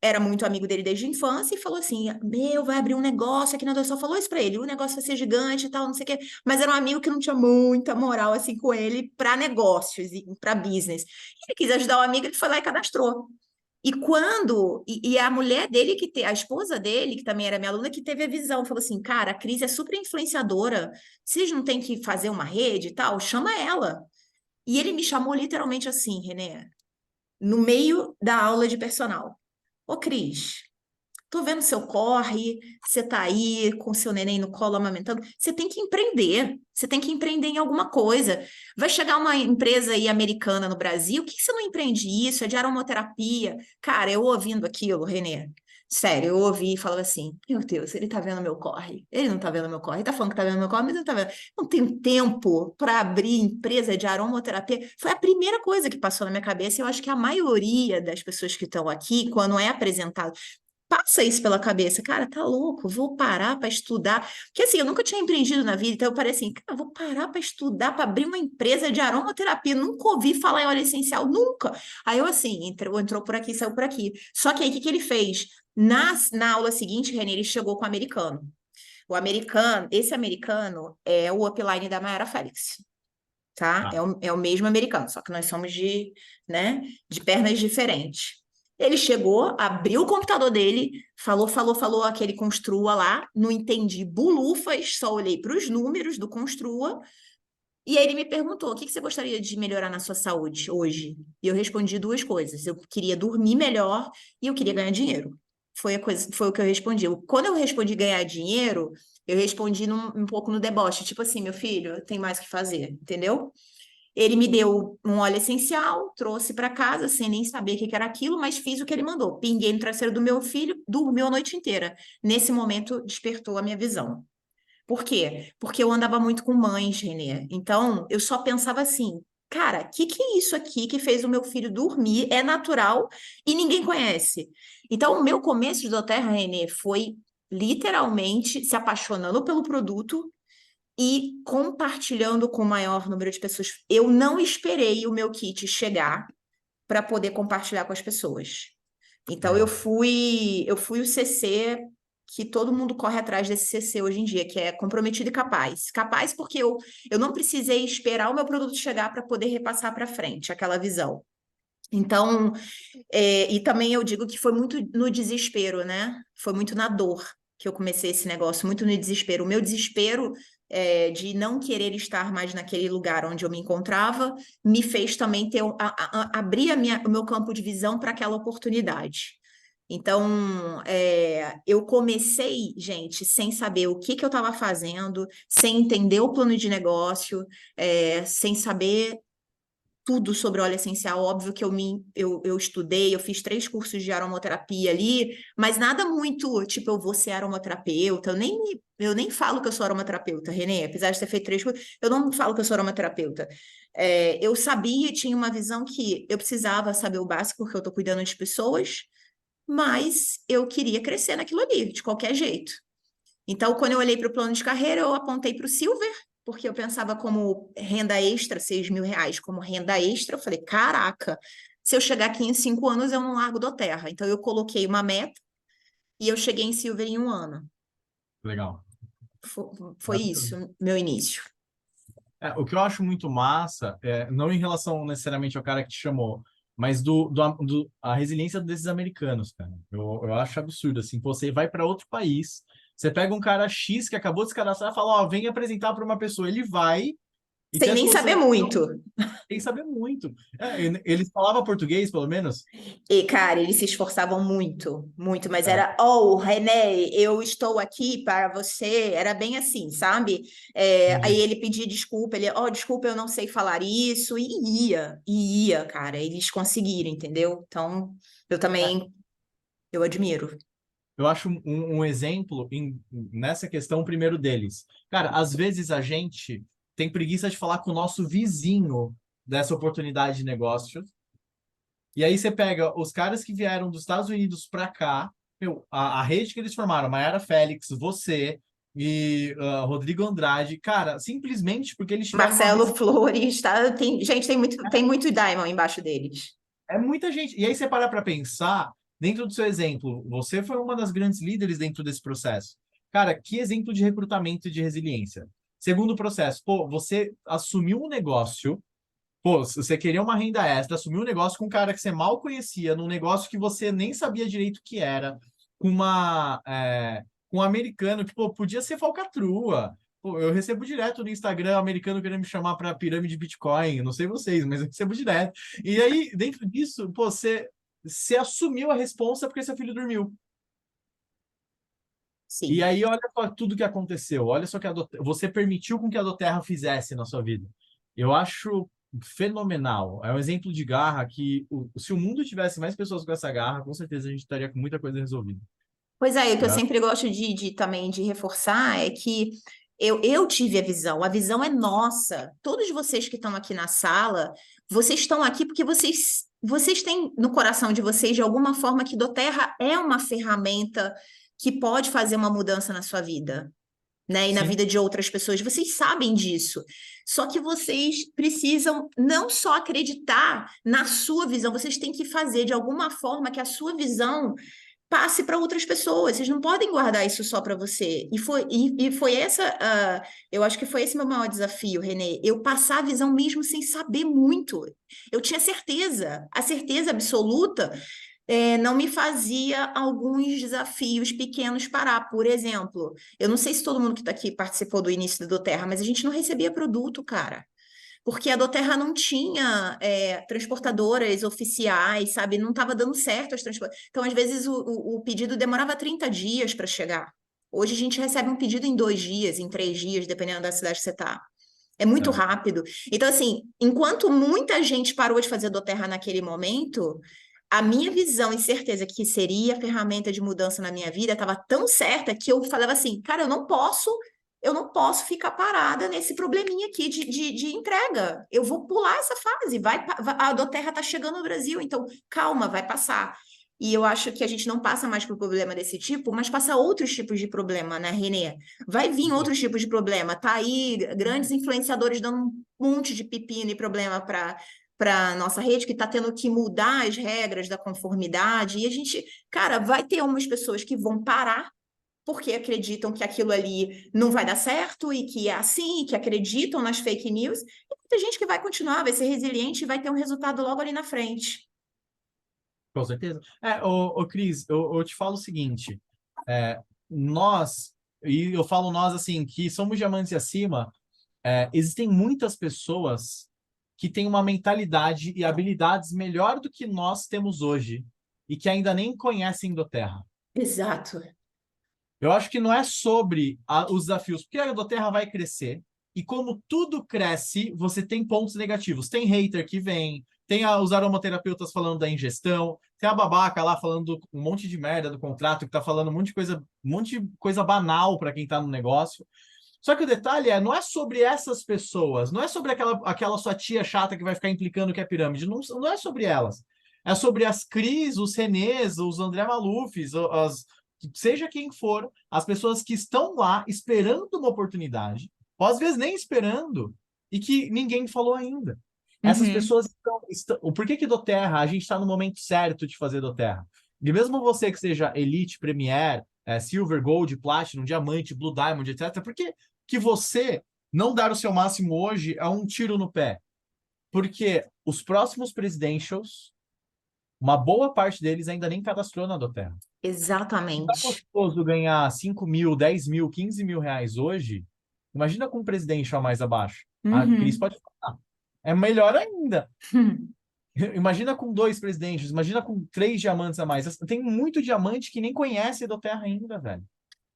era muito amigo dele desde a infância e falou assim: Meu, vai abrir um negócio aqui na Só falou isso pra ele: o negócio vai ser gigante e tal, não sei o quê. Mas era um amigo que não tinha muita moral assim com ele para negócios e para business. Ele quis ajudar o amigo, ele foi lá e cadastrou. E a mulher dele, a esposa dele, que também era minha aluna, que teve a visão, falou assim: Cara, a Cris é super influenciadora, vocês não têm que fazer uma rede e tal? Chama ela. E ele me chamou literalmente assim, Renê, no meio da aula de personal. Ô, Cris, tô vendo seu corre, você tá aí com seu neném no colo amamentando. Você tem que empreender. Você tem que empreender em alguma coisa. Vai chegar uma empresa aí americana no Brasil, por que você não empreende isso? É de aromaterapia. Cara, eu ouvindo aquilo, Renê, sério, eu ouvi e falava assim: Meu Deus, ele tá vendo meu corre. Ele não tá vendo meu corre. Ele tá falando que tá vendo meu corre, mas ele não tá vendo. Não tenho tempo para abrir empresa de aromaterapia. Foi a primeira coisa que passou na minha cabeça. E eu acho que a maioria das pessoas que estão aqui, quando é apresentado, passa isso pela cabeça, cara, tá louco, vou parar para estudar. Porque assim, eu nunca tinha empreendido na vida, então eu parei assim, cara, vou parar para estudar, para abrir uma empresa de aromaterapia. Nunca ouvi falar em óleo essencial, nunca. Aí eu assim, entrou por aqui, saiu por aqui. Só que aí o que que ele fez? Na aula seguinte, René, ele chegou com o americano. Esse americano é o upline da Mayara Félix, tá? Tá. É o mesmo americano, só que nós somos né, de pernas diferentes. Ele chegou, abriu o computador dele, falou, aquele Construa lá, não entendi bulufas, só olhei para os números do Construa, e aí ele me perguntou: o que que você gostaria de melhorar na sua saúde hoje? E eu respondi duas coisas: eu queria dormir melhor e eu queria ganhar dinheiro. Foi o que eu respondi. Quando eu respondi ganhar dinheiro, eu respondi um pouco no deboche, tipo assim: meu filho, tem mais o que fazer, entendeu? Ele me deu um óleo essencial, trouxe para casa sem nem saber o que que era aquilo, mas fiz o que ele mandou. Pinguei no traseiro do meu filho, dormiu a noite inteira. Nesse momento, despertou a minha visão. Por quê? Porque eu andava muito com mães, Renê. Então, eu só pensava assim: Cara, o que que é isso aqui que fez o meu filho dormir? É natural e ninguém conhece. Então, o meu começo de doTERRA, Renê, foi literalmente se apaixonando pelo produto e compartilhando com o maior número de pessoas. Eu não esperei o meu kit chegar para poder compartilhar com as pessoas. Então Legal. eu fui o CC que todo mundo corre atrás desse CC hoje em dia, que é comprometido e capaz. Capaz porque eu não precisei esperar o meu produto chegar para poder repassar para frente aquela visão. Então, e também eu digo que foi muito no desespero, né? Foi muito na dor que eu comecei esse negócio, muito no desespero. O meu desespero de não querer estar mais naquele lugar onde eu me encontrava me fez também abrir o meu campo de visão para aquela oportunidade. Então, eu comecei, gente, sem saber o que que eu estava fazendo, sem entender o plano de negócio, sem saber tudo sobre óleo essencial. Óbvio que eu estudei, eu fiz 3 cursos de aromaterapia ali, mas nada muito, tipo, eu vou ser aromaterapeuta. Eu nem falo que eu sou aromaterapeuta, Renê, apesar de ter feito 3 cursos, eu não falo que eu sou aromaterapeuta. Eu sabia, tinha uma visão que eu precisava saber o básico, porque eu estou cuidando de pessoas, mas eu queria crescer naquilo ali, de qualquer jeito. Então, quando eu olhei para o plano de carreira, eu apontei para o Silver, porque eu pensava como renda extra, R$ 6.000 como renda extra. Eu falei: caraca, se eu chegar aqui em 5 anos, eu não largo doTERRA. Então, eu coloquei uma meta e eu cheguei em Silver em 1 ano. Legal. Foi isso, meu início. O que eu acho muito massa, não em relação necessariamente ao cara que te chamou, mas a resiliência desses americanos, cara. Eu acho absurdo, assim, você vai para outro país, você pega um cara X que acabou de se cadastrar e fala: ó, vem apresentar para uma pessoa, ele vai e tem Sem a nem solução, saber muito. sem saber muito. Eles falavam português, pelo menos? E, cara, eles se esforçavam muito, muito, mas É, era: oh, René, eu estou aqui para você. Era bem assim, sabe? Aí entendi. ele pedia desculpa, desculpa, eu não sei falar isso, e ia, cara, eles conseguiram, entendeu? Então, eu É, também, eu admiro. eu acho um exemplo nessa questão, o primeiro deles. Cara, às vezes a gente tem preguiça de falar com o nosso vizinho dessa oportunidade de negócio. E aí você pega os caras que vieram dos Estados Unidos para cá, a rede que eles formaram, Mayara Félix, você e Rodrigo Andrade, cara, simplesmente porque eles tiveram uma Marcelo visão. Flores, tá? Gente, tem muito Diamond embaixo deles. É muita gente. E aí você para pensar, dentro do seu exemplo, você foi uma das grandes líderes dentro desse processo. Cara, que exemplo de recrutamento e de resiliência. Segundo processo, pô, você assumiu um negócio, pô, se você queria uma renda extra, assumiu um negócio com um cara que você mal conhecia, num negócio que você nem sabia direito o que era, com um americano que, pô, podia ser falcatrua. Pô, eu recebo direto no Instagram americano querendo me chamar para pirâmide Bitcoin, não sei vocês, mas eu recebo direto. E aí, dentro disso, pô, você assumiu a responsa porque seu filho dormiu. Sim. E aí, olha só tudo que aconteceu. Olha só que você permitiu com que a Doterra fizesse na sua vida. Eu acho fenomenal. É um exemplo de garra que, se o mundo tivesse mais pessoas com essa garra, com certeza a gente estaria com muita coisa resolvida. Pois é, o que eu Né? sempre gosto também de reforçar é que eu tive a visão é nossa. Todos vocês que estão aqui na sala, vocês estão aqui porque vocês têm no coração de vocês, de alguma forma, que Doterra é uma ferramenta que pode fazer uma mudança na sua vida, né? E na Sim. vida de outras pessoas. Vocês sabem disso. Só que vocês precisam não só acreditar na sua visão, vocês têm que fazer de alguma forma que a sua visão passe para outras pessoas. Vocês não podem guardar isso só para você. E foi essa, eu acho que foi esse meu maior desafio, Renê. Eu passar a visão mesmo sem saber muito. Eu tinha certeza, a certeza absoluta. Não me fazia alguns desafios pequenos parar. Por exemplo, eu não sei se todo mundo que está aqui participou do início do Doterra, mas a gente não recebia produto, cara. Porque a Doterra não tinha transportadoras oficiais, sabe? Não estava dando certo as transportadoras. Então, às vezes, o pedido demorava 30 dias para chegar. Hoje a gente recebe um pedido em 2 dias, em 3 dias, dependendo da cidade que você está. É muito rápido. Então, assim, enquanto muita gente parou de fazer Doterra naquele momento, a minha visão e certeza que seria a ferramenta de mudança na minha vida estava tão certa que eu falava assim, cara, eu não posso ficar parada nesse probleminha aqui de entrega. Eu vou pular essa fase. A Doterra está chegando no Brasil, então calma, vai passar. E eu acho que a gente não passa mais por problema desse tipo, mas passa outros tipos de problema, né, Renê? Vai vir outros tipos de problema. Tá aí grandes influenciadores dando um monte de pepino e problema para nossa rede, que está tendo que mudar as regras da conformidade. E a gente, cara, vai ter umas pessoas que vão parar porque acreditam que aquilo ali não vai dar certo e que é assim, e que acreditam nas fake news. E muita gente que vai continuar, vai ser resiliente e vai ter um resultado logo ali na frente. Com certeza. Cris, eu te falo o seguinte, nós, e eu falo nós assim, que somos diamantes e acima, existem muitas pessoas que têm uma mentalidade e habilidades melhor do que nós temos hoje e que ainda nem conhecem Doterra. Exato. Eu acho que não é sobre os desafios, porque a Doterra vai crescer, e como tudo cresce, você tem pontos negativos. Tem hater que vem, tem os aromaterapeutas falando da ingestão, tem a babaca lá falando um monte de merda do contrato, que tá falando um monte de coisa banal para quem tá no negócio. Só que o detalhe não é sobre essas pessoas, não é sobre aquela sua tia chata que vai ficar implicando que é pirâmide, não é sobre elas. É sobre as Cris, os Renês, os André Malufes, seja quem for, as pessoas que estão lá esperando uma oportunidade, ou às vezes nem esperando, e que ninguém falou ainda. Essas pessoas estão. Por que Doterra? A gente está no momento certo de fazer Doterra. E mesmo você que seja Elite, Premier, Silver, Gold, Platinum, Diamante, Blue Diamond, etc., por que você não dar o seu máximo hoje é um tiro no pé? Porque os próximos presidentials, uma boa parte deles ainda nem cadastrou na Doterra. Exatamente. Se tá gostoso ganhar 5 mil, 10 mil, 15 mil reais hoje, imagina com um presidente a mais abaixo. A Cris pode falar. É melhor ainda. Imagina com 2 presidentes, imagina com 3 diamantes a mais. Tem muito diamante que nem conhece a Doterra ainda, velho.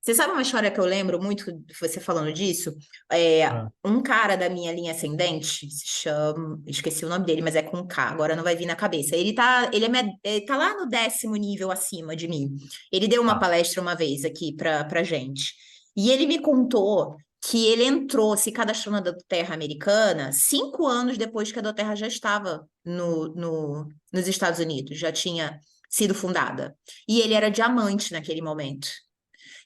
Você sabe uma história que eu lembro muito, você falando disso? Um cara da minha linha ascendente, se chama, esqueci o nome dele, mas é com K, agora não vai vir na cabeça. Ele tá lá no 10º nível acima de mim. Ele deu uma palestra uma vez aqui pra gente. E ele me contou que ele se cadastrou na Doterra americana 5 anos depois que a Doterra já estava nos Estados Unidos, já tinha sido fundada. E ele era diamante naquele momento.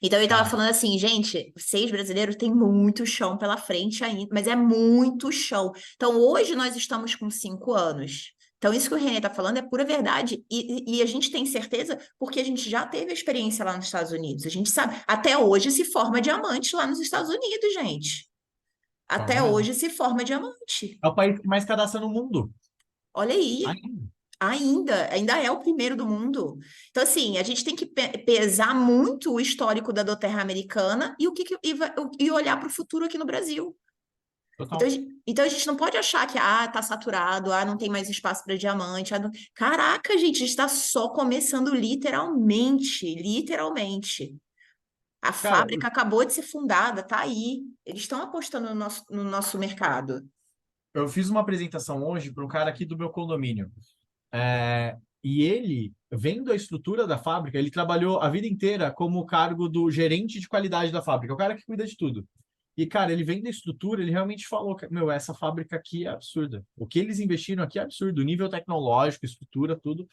Então ele estava falando assim, gente, vocês brasileiros têm muito chão pela frente ainda, mas é muito chão. Então hoje nós estamos com 5 anos. Então, isso que o René está falando é pura verdade. E a gente tem certeza porque a gente já teve a experiência lá nos Estados Unidos. A gente sabe. Até hoje se forma diamante lá nos Estados Unidos, gente. Até Forma mesmo. hoje se forma diamante. É o país que mais cadastra no mundo. Olha aí. Ainda. Ainda é o primeiro do mundo. Então, assim, a gente tem que pesar muito o histórico da Doterra americana e, e olhar para o futuro aqui no Brasil. Então, Total. então a gente não pode achar que tá saturado, não tem mais espaço para diamante. Caraca, gente, a gente está só começando literalmente, literalmente. A Cara, fábrica acabou de ser fundada, tá aí. Eles estão apostando no nosso mercado. eu fiz uma apresentação hoje para um cara aqui do meu condomínio. E ele, vendo a estrutura da fábrica, ele trabalhou a vida inteira como cargo do gerente de qualidade da fábrica, o cara que cuida de tudo. E, cara, ele vendo a estrutura, ele realmente falou, meu, essa fábrica aqui é absurda. O que eles investiram aqui é absurdo, o nível tecnológico, estrutura, tudo.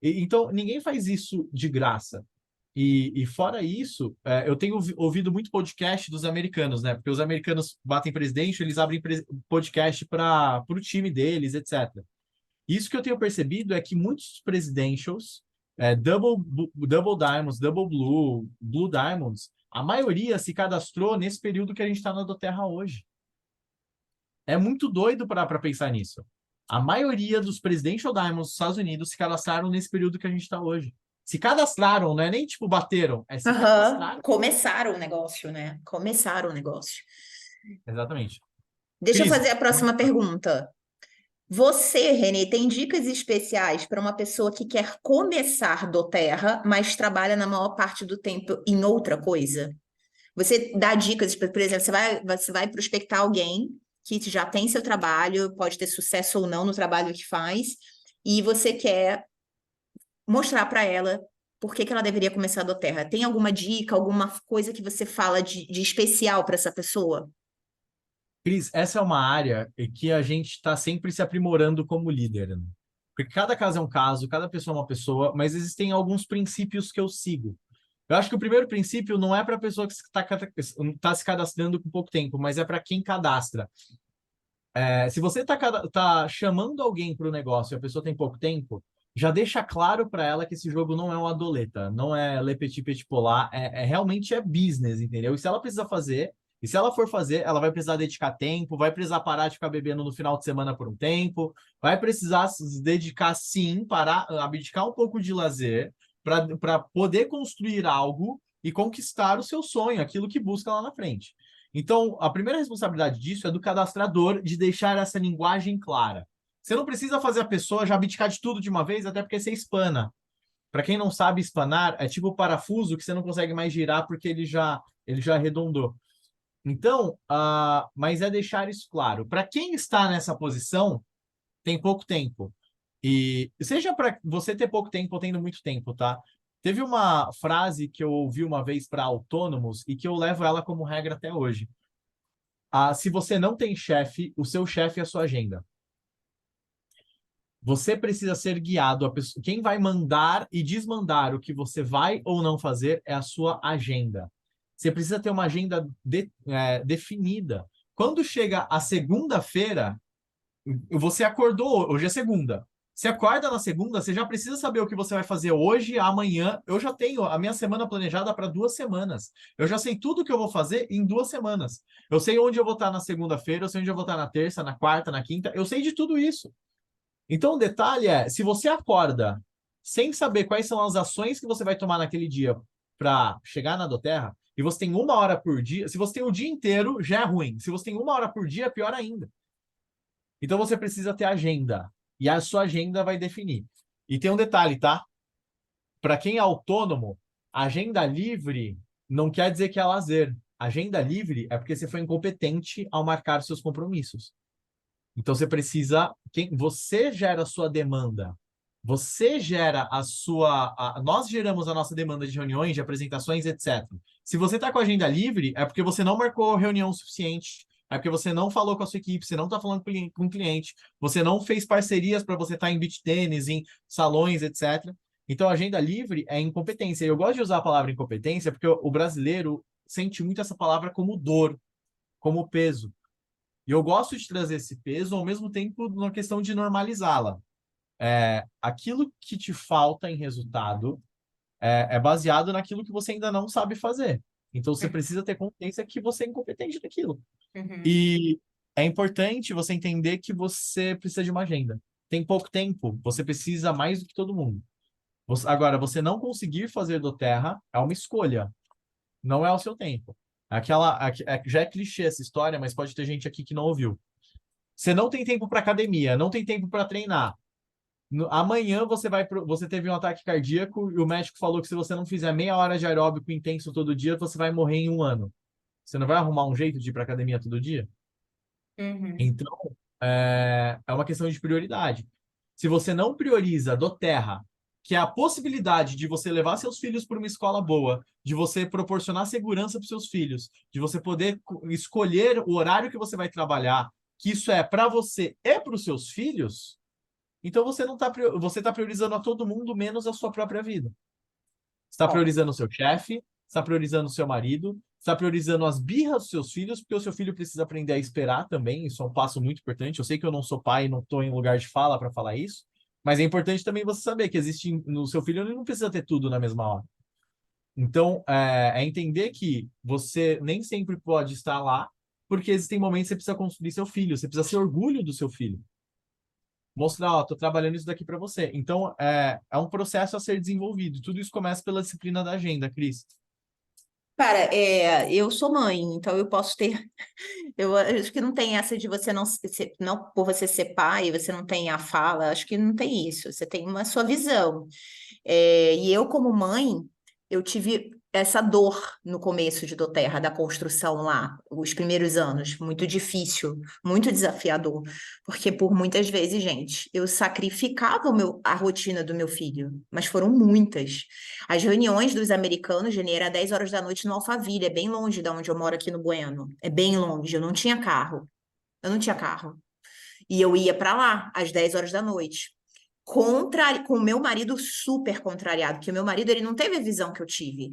Então, ninguém faz isso de graça. E fora isso, eu tenho ouvido muito podcast dos americanos, né? Porque os americanos batem presidente, eles abrem podcast para o time deles, etc. Isso que eu tenho percebido é que muitos presidentials, Double Diamonds, Double Blue, Blue Diamonds, a maioria se cadastrou nesse período que a gente está na Doterra hoje. É muito doido para pensar nisso. A maioria dos Presidential Diamonds dos Estados Unidos se cadastraram nesse período que a gente está hoje. Se cadastraram, não é nem tipo bateram, é se cadastraram. Começaram o negócio, né? Começaram o negócio. Exatamente. Deixa eu Cris, fazer a próxima pergunta. Você, Renê, tem dicas especiais para uma pessoa que quer começar doTERRA, mas trabalha na maior parte do tempo em outra coisa? Você dá dicas, por exemplo, você vai prospectar alguém que já tem seu trabalho, pode ter sucesso ou não no trabalho que faz, e você quer mostrar para ela por que ela deveria começar a doTERRA. Tem alguma dica, alguma coisa que você fala de especial para essa pessoa? Cris, essa é uma área que a gente está sempre se aprimorando como líder, né? Porque cada caso é um caso, cada pessoa é uma pessoa, mas existem alguns princípios que eu sigo. Eu acho que o primeiro princípio não é para a pessoa que está se cadastrando com pouco tempo, mas é para quem cadastra. Se você tá chamando alguém para o negócio e a pessoa tem pouco tempo, já deixa claro para ela que esse jogo não é uma doleta, não é le petit petit polar, realmente é business, entendeu? E se ela precisa fazer, e se ela for fazer, ela vai precisar dedicar tempo, vai precisar parar de ficar bebendo no final de semana por um tempo, vai precisar se dedicar sim, parar, abdicar um pouco de lazer, para poder construir algo e conquistar o seu sonho, aquilo que busca lá na frente. Então, a primeira responsabilidade disso é do cadastrador de deixar essa linguagem clara. Você não precisa fazer a pessoa já abdicar de tudo de uma vez, até porque você espana. Para quem não sabe espanar, é tipo o parafuso que você não consegue mais girar porque ele já arredondou. Então, mas é deixar isso claro. Para quem está nessa posição, tem pouco tempo. E seja para você ter pouco tempo ou tendo muito tempo, tá? Teve uma frase que eu ouvi uma vez para autônomos e que eu levo ela como regra até hoje. Se você não tem chefe, o seu chefe é a sua agenda. Você precisa ser guiado. Quem vai mandar e desmandar o que você vai ou não fazer é a sua agenda. Você precisa ter uma agenda definida. Quando chega a segunda-feira, você acordou, hoje é segunda. Você acorda na segunda, você já precisa saber o que você vai fazer hoje, amanhã. Eu já tenho a minha semana planejada para 2 semanas. Eu já sei tudo que eu vou fazer em 2 semanas. Eu sei onde eu vou estar na segunda-feira, eu sei onde eu vou estar na terça, na quarta, na quinta. Eu sei de tudo isso. Então, o detalhe é, se você acorda sem saber quais são as ações que você vai tomar naquele dia para chegar na doTERRA, e você tem 1 hora por dia, se você tem o dia inteiro, já é ruim. Se você tem 1 hora por dia, é pior ainda. Então, você precisa ter agenda. E a sua agenda vai definir. E tem um detalhe, tá? Para quem é autônomo, agenda livre não quer dizer que é lazer. Agenda livre é porque você foi incompetente ao marcar seus compromissos. Então você precisa. Você gera a sua demanda. Você gera a sua. Nós geramos a nossa demanda de reuniões, de apresentações, etc. Se você está com a agenda livre, é porque você não marcou reunião suficiente, é porque você não falou com a sua equipe, você não está falando com o cliente, você não fez parcerias para você estar em beach tênis, em salões, etc. Então, a agenda livre é incompetência. Eu gosto de usar a palavra incompetência porque o brasileiro sente muito essa palavra como dor, como peso. E eu gosto de trazer esse peso ao mesmo tempo na questão de normalizá-la. aquilo que te falta em resultado é baseado naquilo que você ainda não sabe fazer. Então, você precisa ter consciência que você é incompetente naquilo. Uhum. E é importante você entender que você precisa de uma agenda. Tem pouco tempo, você precisa mais do que todo mundo. Agora, você não conseguir fazer do Terra é uma escolha, não é o seu tempo. Já é clichê essa história, mas pode ter gente aqui que não ouviu. Você não tem tempo para academia, não tem tempo para treinar. Amanhã você teve um ataque cardíaco e o médico falou que se você não fizer meia hora de aeróbico intenso todo dia, você vai morrer em 1 ano. Você não vai arrumar um jeito de ir para academia todo dia? Uhum. Então, é uma questão de prioridade. Se você não prioriza do Terra, que é a possibilidade de você levar seus filhos para uma escola boa, de você proporcionar segurança para seus filhos, de você poder escolher o horário que você vai trabalhar, que isso é para você e para os seus filhos, então você não tá, você está priorizando a todo mundo menos a sua própria vida. Você está Ó, priorizando o seu chefe, está priorizando o seu marido, está priorizando as birras dos seus filhos, porque o seu filho precisa aprender a esperar também. Isso é um passo muito importante. Eu sei que eu não sou pai, não estou em lugar de fala para falar isso, mas é importante também você saber que existe no seu filho, ele não precisa ter tudo na mesma hora. Então, é entender que você nem sempre pode estar lá, porque existem momentos que você precisa construir seu filho, você precisa ser orgulho do seu filho. Mostrar, ó, tô trabalhando isso daqui para você. Então, é um processo a ser desenvolvido. Tudo isso começa pela disciplina da agenda, Cris. cara, eu sou mãe, então eu posso ter. Eu acho que não tem essa de você não, por você ser pai, você não tem a fala, acho que não tem isso. Você tem uma sua visão. E eu, como mãe, eu tive essa dor no começo de Doterra, da construção lá, os primeiros anos, muito difícil, muito desafiador, porque por muitas vezes, gente, eu sacrificava a rotina do meu filho, mas foram muitas. As reuniões dos americanos, Jenny, era 10 horas da noite no Alphaville, é bem longe de onde eu moro aqui no Bueno, é bem longe, eu não tinha carro, eu não tinha carro. E eu ia para lá às 10 horas da noite com o meu marido super contrariado, porque o meu marido ele não teve a visão que eu tive.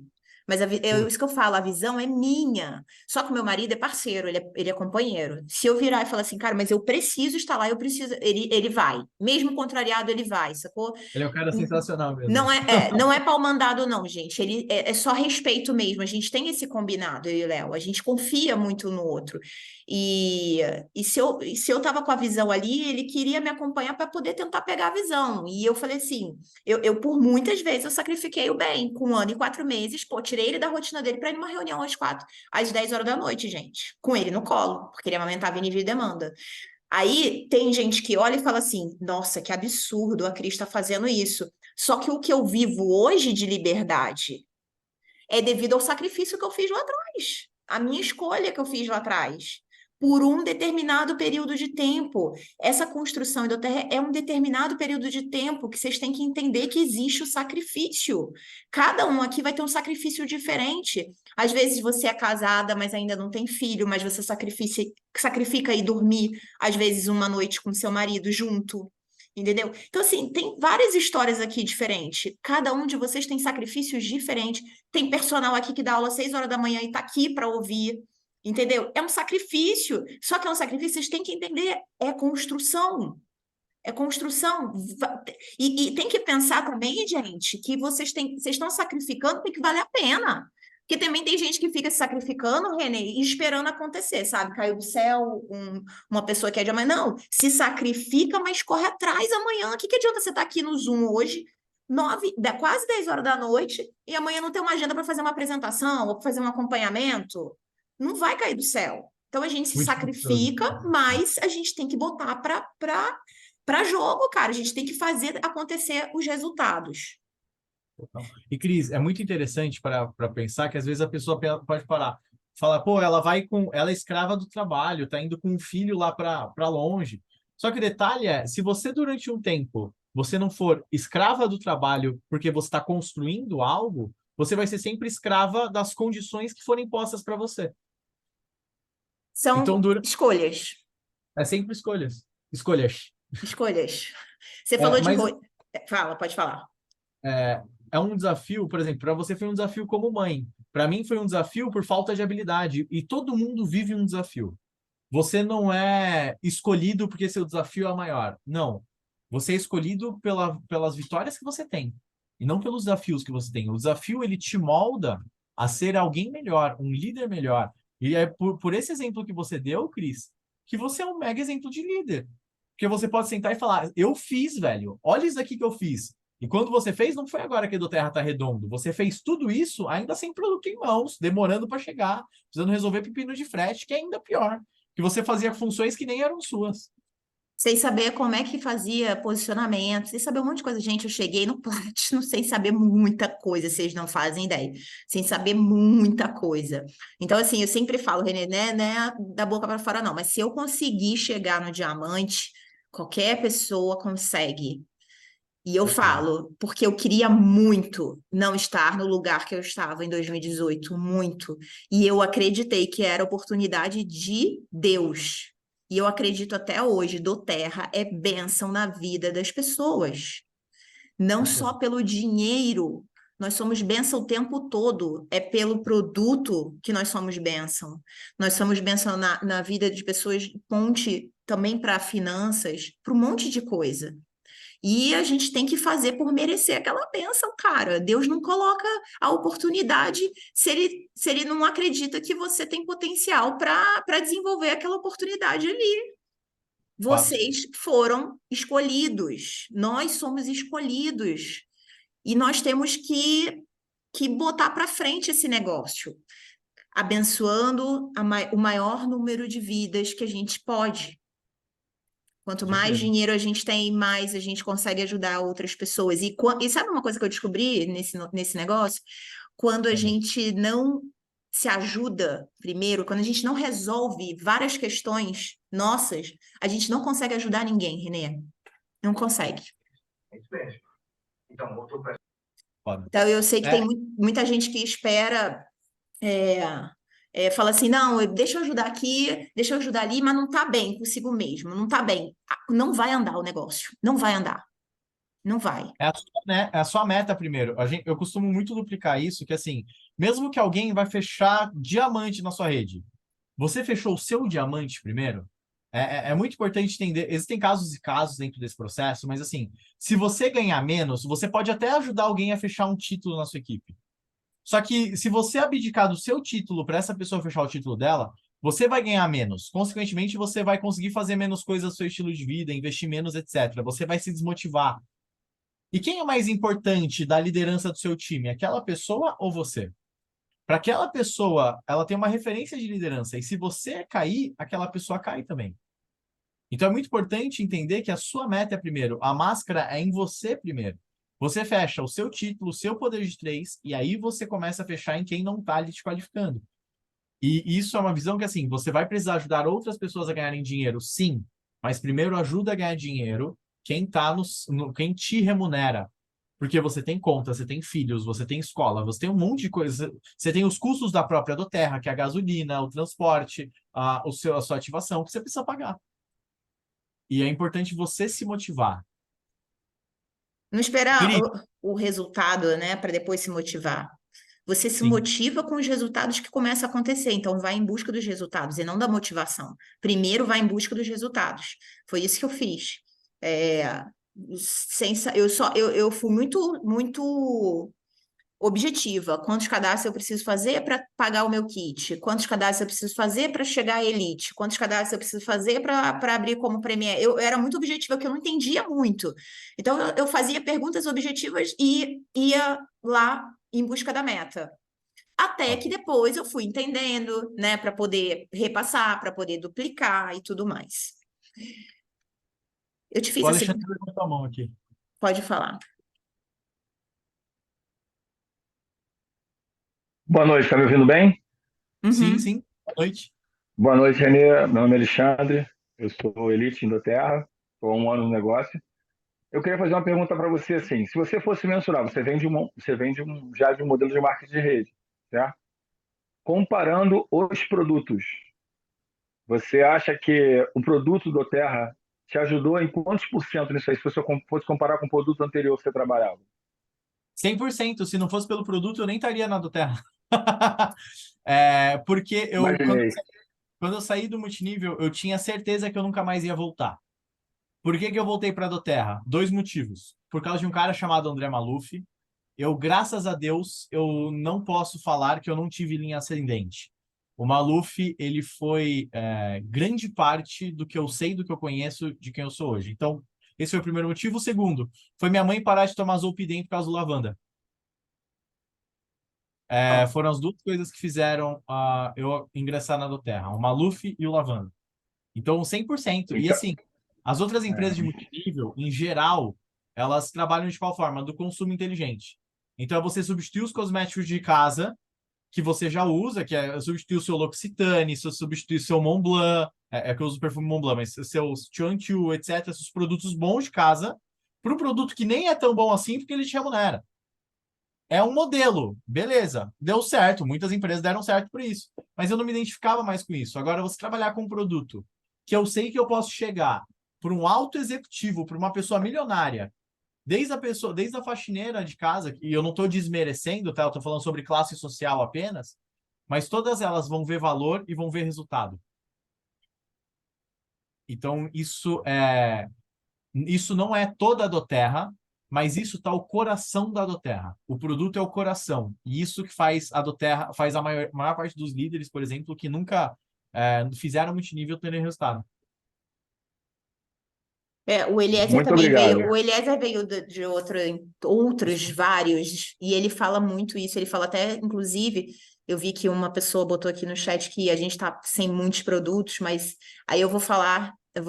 Mas isso que eu falo, a visão é minha. Só que o meu marido é parceiro, ele é companheiro. Se eu virar e falar assim, cara, mas eu preciso estar lá, eu preciso, ele vai. Mesmo contrariado, ele vai, sacou? Ele é um cara sensacional mesmo. Não é pau mandado, não, gente. É só respeito mesmo. A gente tem esse combinado, eu e o Léo. A gente confia muito no outro. E se eu tava com a visão ali, ele queria me acompanhar para poder tentar pegar a visão. E eu falei assim: por muitas vezes eu sacrifiquei o bem, com 1 ano e 4 meses, pô, tirei ele da rotina dele para ir numa reunião às 10 horas da noite, gente, com ele no colo, porque ele amamentava em nível de demanda. Aí tem gente que olha e fala assim: nossa, que absurdo, a Cris está fazendo isso. Só que o que eu vivo hoje de liberdade é devido ao sacrifício que eu fiz lá atrás, a minha escolha que eu fiz lá atrás, por um determinado período de tempo. Essa construção endoterra é um determinado período de tempo que vocês têm que entender que existe o sacrifício. Cada um aqui vai ter um sacrifício diferente. Às vezes você é casada, mas ainda não tem filho, mas você sacrifica ir dormir, às vezes, uma noite com seu marido junto. Entendeu? Então, assim, tem várias histórias aqui diferentes. Cada um de vocês tem sacrifícios diferentes. Tem personal aqui que dá aula às 6 horas da manhã e tá aqui para ouvir. Entendeu? É um sacrifício. Só que é um sacrifício, vocês têm que entender. É construção. É construção. E tem que pensar também, gente, que vocês estão sacrificando, tem que valer a pena. Porque também tem gente que fica se sacrificando, Renê, e esperando acontecer, sabe? Caiu do céu uma pessoa que é de amanhã. Não, se sacrifica, mas corre atrás amanhã. O que adianta você estar aqui no Zoom hoje, quase 10 horas da noite, e amanhã não ter uma agenda para fazer uma apresentação ou para fazer um acompanhamento? Não vai cair do céu. Então a gente se Muito sacrifica, gostoso. mas a gente tem que botar para jogo, cara. A gente tem que fazer acontecer os resultados. E, Cris, é muito interessante para pensar que às vezes a pessoa pode parar. Fala, pô, ela é escrava do trabalho, tá indo com um filho lá para longe. Só que o detalhe é, se você durante um tempo você não for escrava do trabalho porque você está construindo algo, você vai ser sempre escrava das condições que forem impostas para você. Então, São escolhas. é sempre escolhas. Escolhas. Escolhas. Você falou de... Mas Fala, pode falar. é um desafio, por exemplo, para você foi um desafio como mãe. Para mim foi um desafio por falta de habilidade. E todo mundo vive um desafio. Você não é escolhido porque seu desafio é maior. Não. Você é escolhido pelas vitórias que você tem, e não pelos desafios que você tem. O desafio, ele te molda a ser alguém melhor, um líder melhor. E é por esse exemplo que você deu, Cris, que você é um mega exemplo de líder. Porque você pode sentar e falar, eu fiz, velho, olha isso aqui que eu fiz. E quando você fez, não foi agora que a do Terra tá redondo. Você fez tudo isso ainda sem produto em mãos, demorando para chegar, precisando resolver pepino de frete, que é ainda pior. Que você fazia funções que nem eram suas. Sem saber como é que fazia posicionamento, sem saber um monte de coisa. Gente, eu cheguei no Platinum sem saber muita coisa, vocês não fazem ideia. Sem saber muita coisa. Então, assim, eu sempre falo, Renê, né da boca para fora, não. Mas se eu conseguir chegar no diamante, qualquer pessoa consegue. E eu falo, porque eu queria muito não estar no lugar que eu estava em 2018, muito. E eu acreditei que era oportunidade de Deus. E eu acredito até hoje, do Terra é bênção na vida das pessoas. Não só pelo dinheiro, nós somos bênção o tempo todo. É pelo produto que nós somos bênção. Nós somos bênção na vida de pessoas, ponte também para finanças, para um monte de coisa. E a gente tem que fazer por merecer aquela bênção, cara. Deus não coloca a oportunidade se ele não acredita que você tem potencial para desenvolver aquela oportunidade ali. Fato. Vocês foram escolhidos, nós somos escolhidos. E nós temos que botar para frente esse negócio, abençoando o maior número de vidas que a gente pode. Quanto Com mais certeza. dinheiro a gente tem, mais a gente consegue ajudar outras pessoas. E sabe uma coisa que eu descobri nesse negócio? Quando a gente não se ajuda primeiro, quando a gente não resolve várias questões nossas, a gente não consegue ajudar ninguém, Renê. Não consegue. Foda. Então, eu sei que tem É, muita gente que espera, fala assim, não, deixa eu ajudar aqui, deixa eu ajudar ali, mas não tá bem consigo mesmo, não tá bem. Não vai andar o negócio, não vai andar. Não vai. é a sua meta primeiro. Eu costumo muito duplicar isso, que assim, mesmo que alguém vai fechar diamante na sua rede, você fechou o seu diamante primeiro? É muito importante entender. Existem casos e casos dentro desse processo, mas assim, se você ganhar menos, você pode até ajudar alguém a fechar um título na sua equipe. Só que se você abdicar do seu título para essa pessoa fechar o título dela, você vai ganhar menos. Consequentemente, você vai conseguir fazer menos coisas do seu estilo de vida, investir menos, etc. Você vai se desmotivar. E quem é mais importante da liderança do seu time? Aquela pessoa ou você? Para aquela pessoa, ela tem uma referência de liderança. E se você cair, aquela pessoa cai também. Então é muito importante entender que a sua meta é primeiro. A máscara é em você primeiro. Você fecha o seu título, o seu poder de 3, e aí você começa a fechar em quem não está ali te qualificando. E isso é uma visão que, assim, você vai precisar ajudar outras pessoas a ganharem dinheiro, sim. Mas primeiro ajuda a ganhar dinheiro quem tá quem te remunera. Porque você tem conta, você tem filhos, você tem escola, você tem um monte de coisa. Você tem os custos da própria do Terra, que é a gasolina, o transporte, a sua ativação, que você precisa pagar. E é importante você se motivar. Não esperar Cris, o resultado, né, para depois se motivar. Você se sim. motiva com os resultados que começam a acontecer, então vai em busca dos resultados e não da motivação. Primeiro vai em busca dos resultados. Foi isso que eu fiz. É, eu fui muito objetiva. Quantos cadastros eu preciso fazer para pagar o meu kit? Quantos cadastros eu preciso fazer para chegar à Elite? Quantos cadastros eu preciso fazer para abrir como Premier? Eu era muito objetiva, porque eu não entendia muito. Então, eu fazia perguntas objetivas e ia lá em busca da meta. Até que depois eu fui entendendo, né, para poder repassar, para poder duplicar e tudo mais. Eu te O fiz a Alexandre segunda. levantou a mão aqui. Pode falar. Boa noite, está me ouvindo bem? Sim, Uhum. sim. Boa noite. Boa noite, Renê. Meu nome é Alexandre, eu sou Elite Indoterra, estou há um ano no negócio. Eu queria fazer uma pergunta para você, assim, se você fosse mensurar, já de um modelo de marketing de rede, certo? Comparando os produtos, você acha que o produto do Terra te ajudou em quantos por cento nisso aí, se você fosse comparar com o produto anterior que você trabalhava? 100%. Se não fosse pelo produto, eu nem estaria na do Terra. Porque Imaginei. quando eu saí do multinível, eu tinha certeza que eu nunca mais ia voltar. Por que que eu voltei para a Doterra? Dois motivos. Por causa de um cara chamado André Maluf. Eu, graças a Deus, eu não posso falar que eu não tive linha ascendente. O Maluf, ele foi grande parte do que eu sei, do que eu conheço, de quem eu sou hoje. Então, esse foi o primeiro motivo. O segundo, foi minha mãe parar de tomar Zolpidem por causa do lavanda. Foram as duas coisas que fizeram eu ingressar na Doterra, o Maluf e o lavanda. Então, 100%. E Então, assim, as outras empresas de multinível, em geral, elas trabalham de qual forma? Do consumo inteligente. Então, é você substituir os cosméticos de casa que você já usa, que é substituir o seu L'Occitane, substituir o seu Montblanc, que eu uso o perfume Montblanc, mas os seus Chuanchu, etc., esses produtos bons de casa, para um produto que nem é tão bom assim, porque ele te remunera. É um modelo, beleza, deu certo, muitas empresas deram certo por isso, mas eu não me identificava mais com isso. Agora, você trabalhar com um produto que eu sei que eu posso chegar por um alto executivo, por uma pessoa milionária, desde a faxineira de casa, e eu não estou desmerecendo, tá? Eu estou falando sobre classe social apenas, mas todas elas vão ver valor e vão ver resultado. Então, isso não é toda a Doterra, mas isso está o coração da Doterra. O produto é o coração. E isso que faz a Doterra, faz a maior parte dos líderes, por exemplo, que nunca fizeram multinível terem resultado. O Eliezer muito também obrigado. veio. O Eliezer veio de outros vários, e ele fala muito isso. Ele fala até, inclusive, eu vi que uma pessoa botou aqui no chat que a gente está sem muitos produtos, mas aí eu vou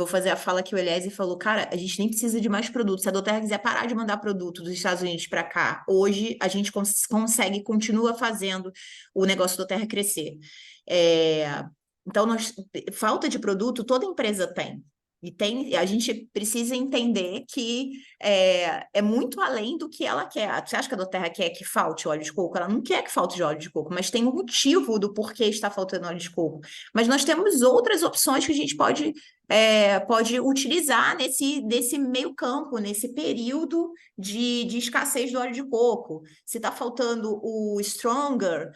fazer a fala que o Eliezer falou, cara, a gente nem precisa de mais produtos. Se a Doterra quiser parar de mandar produto dos Estados Unidos para cá, hoje a gente consegue, continua fazendo o negócio da Doterra crescer. Então, falta de produto toda empresa tem. E a gente precisa entender que é muito além do que ela quer. Você acha que a Doterra quer que falte óleo de coco? Ela não quer que falte óleo de coco, mas tem um motivo do porquê está faltando óleo de coco. Mas nós temos outras opções que a gente pode utilizar nesse meio campo, nesse período de escassez do óleo de coco. Se está faltando o Stronger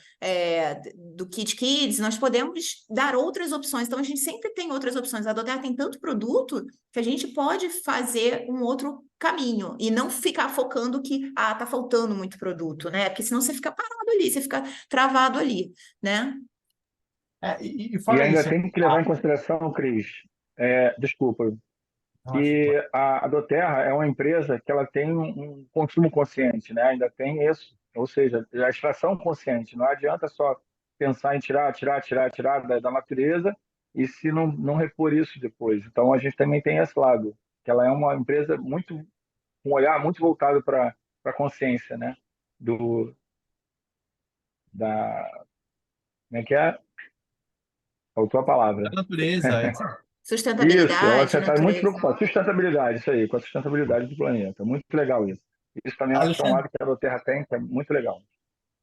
do Kit Kids, nós podemos dar outras opções. Então, a gente sempre tem outras opções. A Doterra tem tanto produto que a gente pode fazer um outro caminho e não ficar focando que tá faltando muito produto, né? Porque senão você fica parado ali, você fica travado ali, né? E E fora ainda isso, tem que levar em consideração, Cris, desculpa, que a Doterra é uma empresa que ela tem um consumo consciente, né? Ainda tem isso, ou seja, a extração consciente. Não adianta só pensar em tirar da natureza e se não repor isso depois. Então a gente também tem esse lado, que ela é uma empresa com um olhar muito voltado para a consciência, né? Como é que é? Faltou a palavra. da natureza, etc. Isso, ela Sustentabilidade, está muito natureza. preocupada. Sustentabilidade, isso aí, com a sustentabilidade do planeta. Muito legal isso. Isso também eu acho que é um Alexandre, lado que a Terra tem, que é muito legal.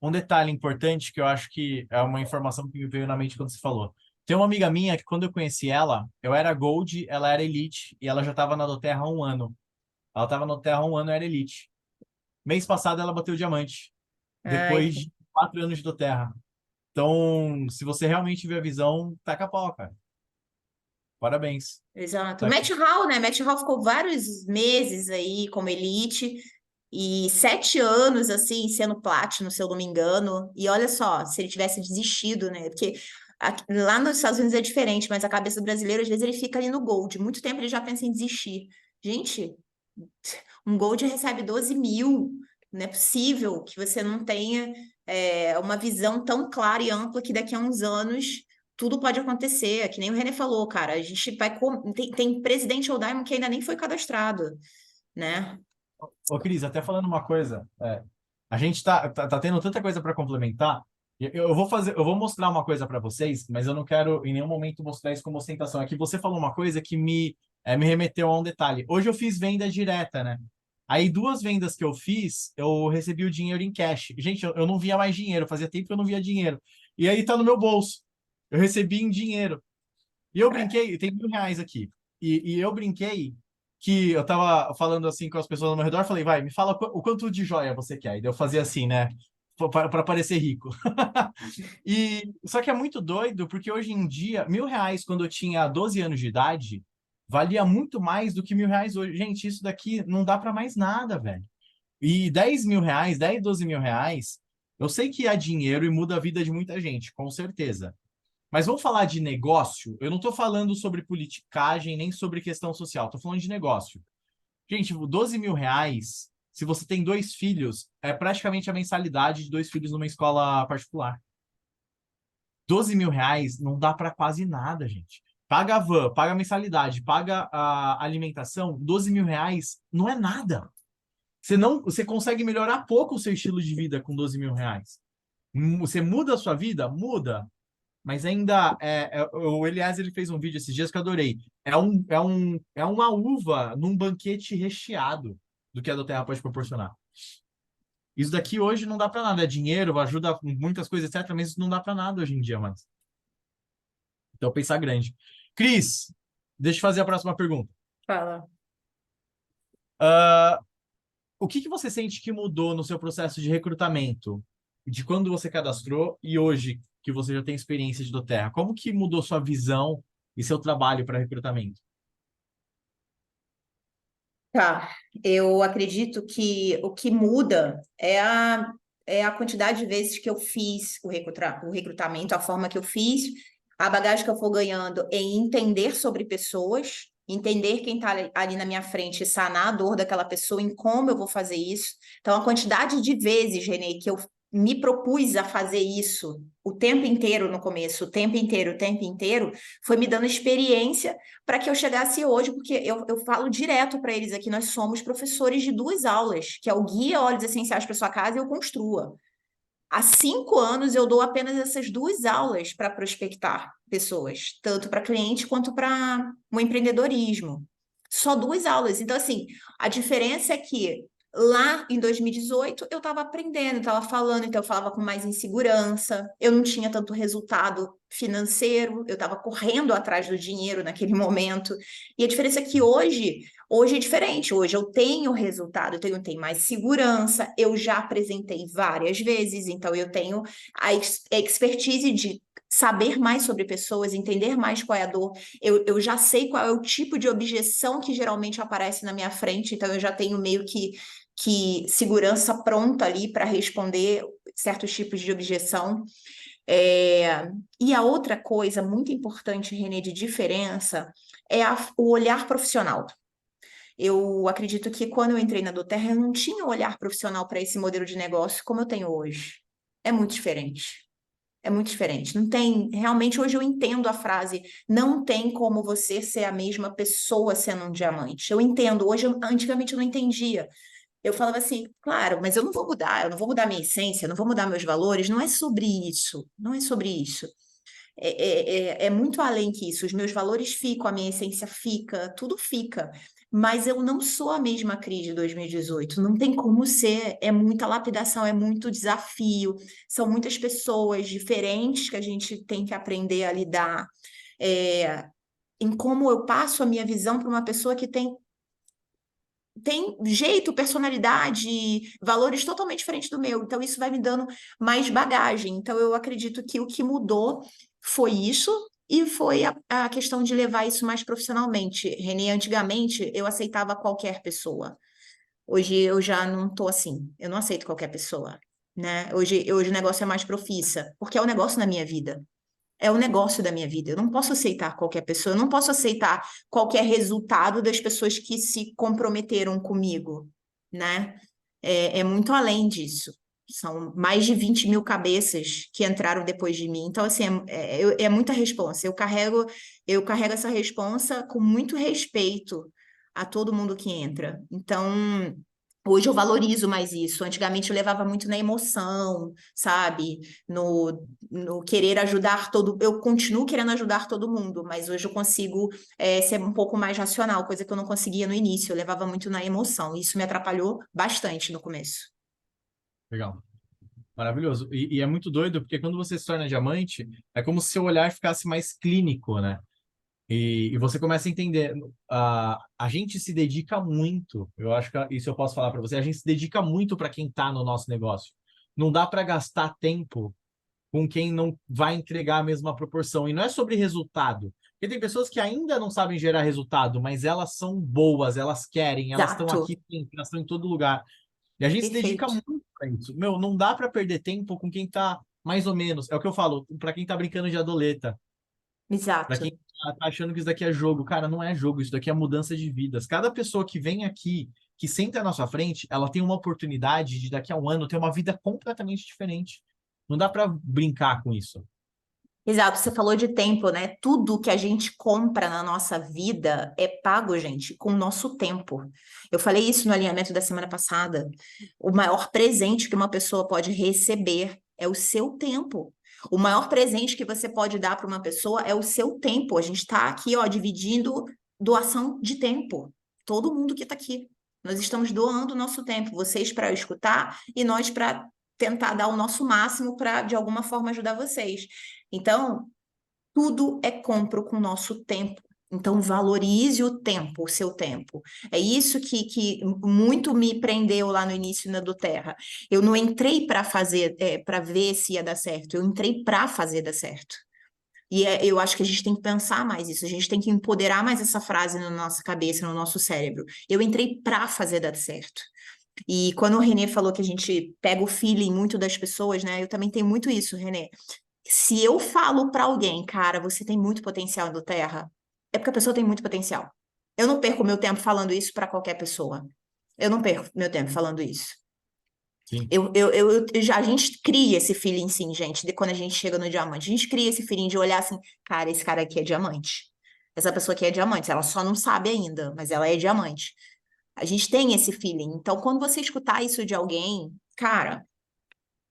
um detalhe importante que eu acho que é uma informação que me veio na mente quando você falou. Tem uma amiga minha que quando eu conheci ela, eu era Gold, ela era Elite, e ela já estava na Doterra há um ano. Ela estava na Doterra há um ano, era Elite. Mês passado ela bateu Diamante, Ai, depois de 4 anos de Doterra. Então, se você realmente tiver a visão, taca a pau, cara. Parabéns. exato. O Tá Matt Hall, né? Matt Hall ficou vários meses aí como elite e 7 anos, assim, sendo Platinum, se eu não me engano. E olha só, se ele tivesse desistido, né? Porque lá nos Estados Unidos é diferente, mas a cabeça do brasileiro, às vezes, ele fica ali no Gold. Muito tempo ele já pensa em desistir. Gente, um Gold recebe 12 mil. Não é possível que você não tenha uma visão tão clara e ampla que daqui a uns anos tudo pode acontecer. Que nem o René falou, cara. A gente vai. Tem presidente ou Diamond que ainda nem foi cadastrado, né? Ô, Cris, até falando uma coisa, a gente tá tendo tanta coisa para complementar. Eu vou mostrar uma coisa para vocês, mas eu não quero em nenhum momento mostrar isso como ostentação. É que você falou uma coisa que me remeteu a um detalhe. Hoje eu fiz venda direta, né? Aí 2 vendas que eu fiz, eu recebi o dinheiro em cash. Gente, eu não via mais dinheiro, fazia tempo que eu não via dinheiro. E aí tá no meu bolso. Eu recebi em dinheiro. E eu brinquei, tem R$ 1.000 aqui. E eu brinquei que eu tava falando assim com as pessoas ao meu redor, falei, vai, me fala o quanto de joia você quer. E daí eu fazia assim, né? Para parecer rico. Só que é muito doido, porque hoje em dia, R$ 1.000, quando eu tinha 12 anos de idade, valia muito mais do que R$ 1.000 hoje. Gente, isso daqui não dá para mais nada, velho. E R$ 10.000, 10, R$ 12.000, eu sei que é dinheiro e muda a vida de muita gente, com certeza. Mas vamos falar de negócio? Eu não estou falando sobre politicagem nem sobre questão social, estou falando de negócio. Gente, R$ 12.000, se você tem 2 filhos, é praticamente a mensalidade de 2 filhos numa escola particular. R$ 12.000 não dá para quase nada, gente. Paga a van, paga a mensalidade, paga a alimentação, R$ 12.000 não é nada. Você consegue melhorar pouco o seu estilo de vida com R$ 12.000. Você muda a sua vida? Muda. Mas ainda, o Elias, ele fez um vídeo esses dias que eu adorei. É uma uva num banquete recheado do que a do Terra pode proporcionar. Isso daqui hoje não dá para nada. É dinheiro, ajuda com muitas coisas, etc. Mas isso não dá para nada hoje em dia, mais. Então, pensar grande. Cris, deixa eu fazer a próxima pergunta. Fala. O que você sente que mudou no seu processo de recrutamento? De quando você cadastrou e hoje que você já tem experiência de doTERRA? Como que mudou sua visão e seu trabalho para recrutamento? Tá, eu acredito que o que muda é a quantidade de vezes que eu fiz o recrutamento, a forma que eu fiz, a bagagem que eu for ganhando em entender sobre pessoas, entender quem está ali na minha frente, sanar a dor daquela pessoa, em como eu vou fazer isso. Então, a quantidade de vezes, Renê, que eu me propus a fazer isso o tempo inteiro no começo, o tempo inteiro, foi me dando experiência para que eu chegasse hoje, porque eu falo direto para eles aqui, nós somos professores de 2 aulas, que é o Guia Óleos Essenciais para Sua Casa e o Construa. Há 5 anos eu dou apenas essas 2 aulas para prospectar pessoas, tanto para cliente quanto para o empreendedorismo. Só 2 aulas. Então, assim, a diferença é que lá em 2018 eu estava aprendendo, estava falando, então eu falava com mais insegurança, eu não tinha tanto resultado financeiro, eu estava correndo atrás do dinheiro naquele momento. E a diferença é que hoje é diferente, hoje eu tenho resultado, eu tenho mais segurança, eu já apresentei várias vezes, então eu tenho a expertise de saber mais sobre pessoas, entender mais qual é a dor, eu já sei qual é o tipo de objeção que geralmente aparece na minha frente, então eu já tenho meio que segurança pronta ali para responder certos tipos de objeção. E a outra coisa muito importante, Renê, de diferença, é o olhar profissional. Eu acredito que quando eu entrei na doTERRA, eu não tinha um olhar profissional para esse modelo de negócio como eu tenho hoje. É muito diferente. É muito diferente. Não tem, realmente hoje eu entendo a frase, não tem como você ser a mesma pessoa sendo um diamante. Eu entendo, hoje, antigamente eu não entendia. Eu falava assim, claro, mas eu não vou mudar minha essência, eu não vou mudar meus valores, não é sobre isso, não é sobre isso. É muito além que isso. Os meus valores ficam, a minha essência fica, tudo fica. Mas eu não sou a mesma Cris de 2018. Não tem como ser. É muita lapidação, é muito desafio. São muitas pessoas diferentes que a gente tem que aprender a lidar. Em como eu passo a minha visão para uma pessoa que tem jeito, personalidade, valores totalmente diferentes do meu. Então, isso vai me dando mais bagagem. Então, eu acredito que o que mudou foi isso e foi a questão de levar isso mais profissionalmente. Renê, antigamente, eu aceitava qualquer pessoa. Hoje, eu já não estou assim. Eu não aceito qualquer pessoa, né? Hoje o negócio é mais profissa, porque é o negócio na minha vida. É o negócio da minha vida. Eu não posso aceitar qualquer pessoa, eu não posso aceitar qualquer resultado das pessoas que se comprometeram comigo, né? É muito além disso. São mais de 20.000 cabeças que entraram depois de mim. Então, assim, é muita responsa. Eu carrego essa responsa com muito respeito a todo mundo que entra. Então, hoje eu valorizo mais isso. Antigamente eu levava muito na emoção, sabe? No querer ajudar todo. Eu continuo querendo ajudar todo mundo, mas hoje eu consigo ser um pouco mais racional, coisa que eu não conseguia no início. Eu levava muito na emoção. Isso me atrapalhou bastante no começo. Legal. Maravilhoso. E é muito doido, porque quando você se torna diamante, é como se seu olhar ficasse mais clínico, né? E você começa a entender, a gente se dedica muito, eu acho que isso eu posso falar para você, a gente se dedica muito para quem está no nosso negócio. Não dá para gastar tempo com quem não vai entregar a mesma proporção. E não é sobre resultado, Porque tem pessoas que ainda não sabem gerar resultado, mas elas são boas, elas querem, elas estão Exato, aqui sempre, elas estão em todo lugar. E a gente se dedica perfeito. muito para isso. Meu, não dá para perder tempo com quem tá mais ou menos. É o que eu falo, para quem tá brincando de adoleta, para Exato. quem tá achando que isso daqui é jogo. Cara, não é jogo, isso daqui é mudança de vidas. Cada pessoa que vem aqui, que senta na sua frente, ela tem uma oportunidade de daqui a um ano ter uma vida completamente diferente. Não dá para brincar com isso. Exato, você falou de tempo, né? Tudo que a gente compra na nossa vida é pago, gente, com o nosso tempo. Eu falei isso no alinhamento da semana passada. O maior presente que uma pessoa pode receber é o seu tempo. O maior presente que você pode dar para uma pessoa é o seu tempo. A gente está aqui, ó, dividindo doação de tempo. Todo mundo que está aqui. Nós estamos doando o nosso tempo, vocês para escutar e nós para tentar dar o nosso máximo para, de alguma forma, ajudar vocês. Então, tudo é compro com o nosso tempo. Então, valorize o tempo, o seu tempo. É isso que muito me prendeu lá no início do Terra. Eu não entrei para fazer, para ver se ia dar certo. Eu entrei para fazer dar certo. E eu acho que a gente tem que pensar mais isso. A gente tem que empoderar mais essa frase na nossa cabeça, no nosso cérebro. Eu entrei para fazer dar certo. E quando o Renê falou que a gente pega o feeling muito das pessoas, né? Eu também tenho muito isso, Renê. Se eu falo para alguém, cara, você tem muito potencial do Terra, é porque a pessoa tem muito potencial. Eu não perco meu tempo falando isso para qualquer pessoa. Eu não perco meu tempo falando isso. Sim. A gente cria esse feeling, sim, gente, de quando a gente chega no diamante. A gente cria esse feeling de olhar assim, cara, esse cara aqui é diamante. Essa pessoa aqui é diamante. Ela só não sabe ainda, mas ela é diamante. A gente tem esse feeling. Então, quando você escutar isso de alguém, cara,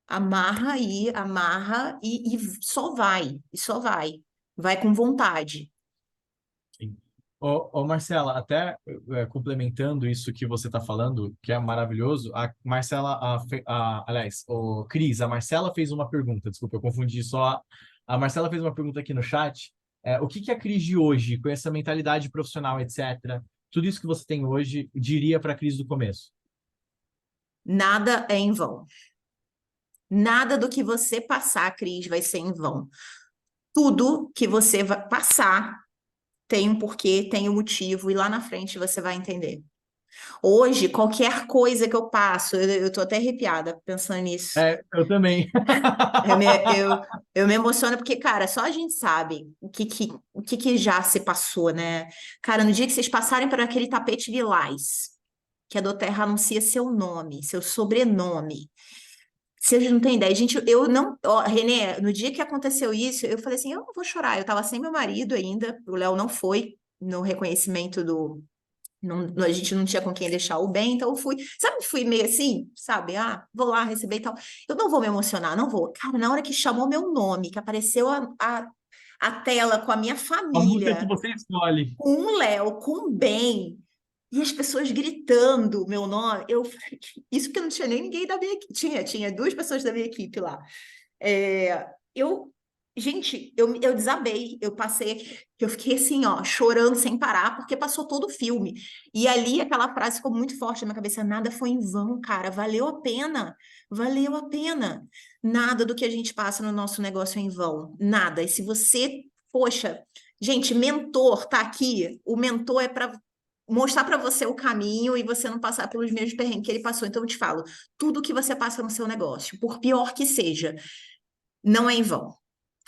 amarra aí, amarra e só vai, e só vai. Vai com vontade. Sim. Ô, Marcela, até complementando isso que você está falando, que é maravilhoso, a Marcela, aliás, o Cris, a Marcela fez uma pergunta, desculpa, eu confundi só. A Marcela fez uma pergunta aqui no chat. O que que a Cris de hoje, com essa mentalidade profissional, etc., tudo isso que você tem hoje, diria para a Cris do começo? Nada é em vão. Nada do que você passar, Cris, vai ser em vão. Tudo que você vai passar tem um porquê, tem um motivo, e lá na frente você vai entender. Hoje, qualquer coisa que eu passo, eu tô até arrepiada pensando nisso. Eu também. Eu me, eu, eu me emociono porque, cara, só a gente sabe o que já se passou, né? Cara, no dia que vocês passarem por aquele tapete lilás, que a Doterra anuncia seu nome, seu sobrenome. Vocês não têm ideia. Gente, eu não. Ó, Renê, no dia que aconteceu isso, eu falei assim: eu não vou chorar. Eu tava sem meu marido ainda, o Léo não foi no reconhecimento do. A gente não tinha com quem deixar o bem, então eu fui. Sabe, fui meio assim, sabe? Ah, vou lá receber e tal. Eu não vou me emocionar, não vou. Cara, na hora que chamou meu nome, que apareceu a tela com a minha A música que família, você escolhe. com o Léo, com o Ben. E as pessoas gritando meu nome, isso porque não tinha nem ninguém da minha equipe, tinha duas pessoas da minha equipe lá. É, gente, eu desabei, eu fiquei assim, ó, chorando sem parar, porque passou todo o filme. E ali aquela frase ficou muito forte na minha cabeça: nada foi em vão, cara, valeu a pena, valeu a pena. Nada do que a gente passa no nosso negócio é em vão, nada. E se você, poxa, gente, mentor tá aqui, o mentor é para mostrar para você o caminho e você não passar pelos mesmos perrengues que ele passou. Então, eu te falo, tudo que você passa no seu negócio, por pior que seja, não é em vão.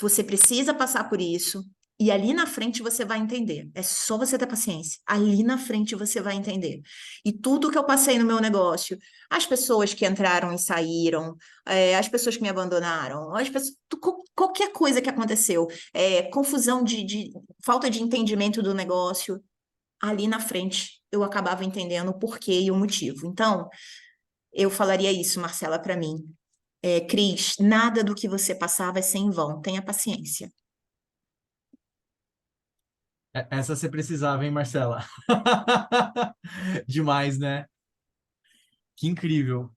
Você precisa passar por isso e ali na frente você vai entender. É só você ter paciência. Ali na frente você vai entender. E tudo que eu passei no meu negócio, as pessoas que entraram e saíram, as pessoas que me abandonaram, qualquer coisa que aconteceu, confusão de falta de entendimento do negócio, ali na frente eu acabava entendendo o porquê e o motivo. Então, eu falaria isso, Marcela, para mim. Cris, nada do que você passar vai ser em vão. Tenha paciência. Essa você precisava, hein, Marcela? Demais, né? Que incrível.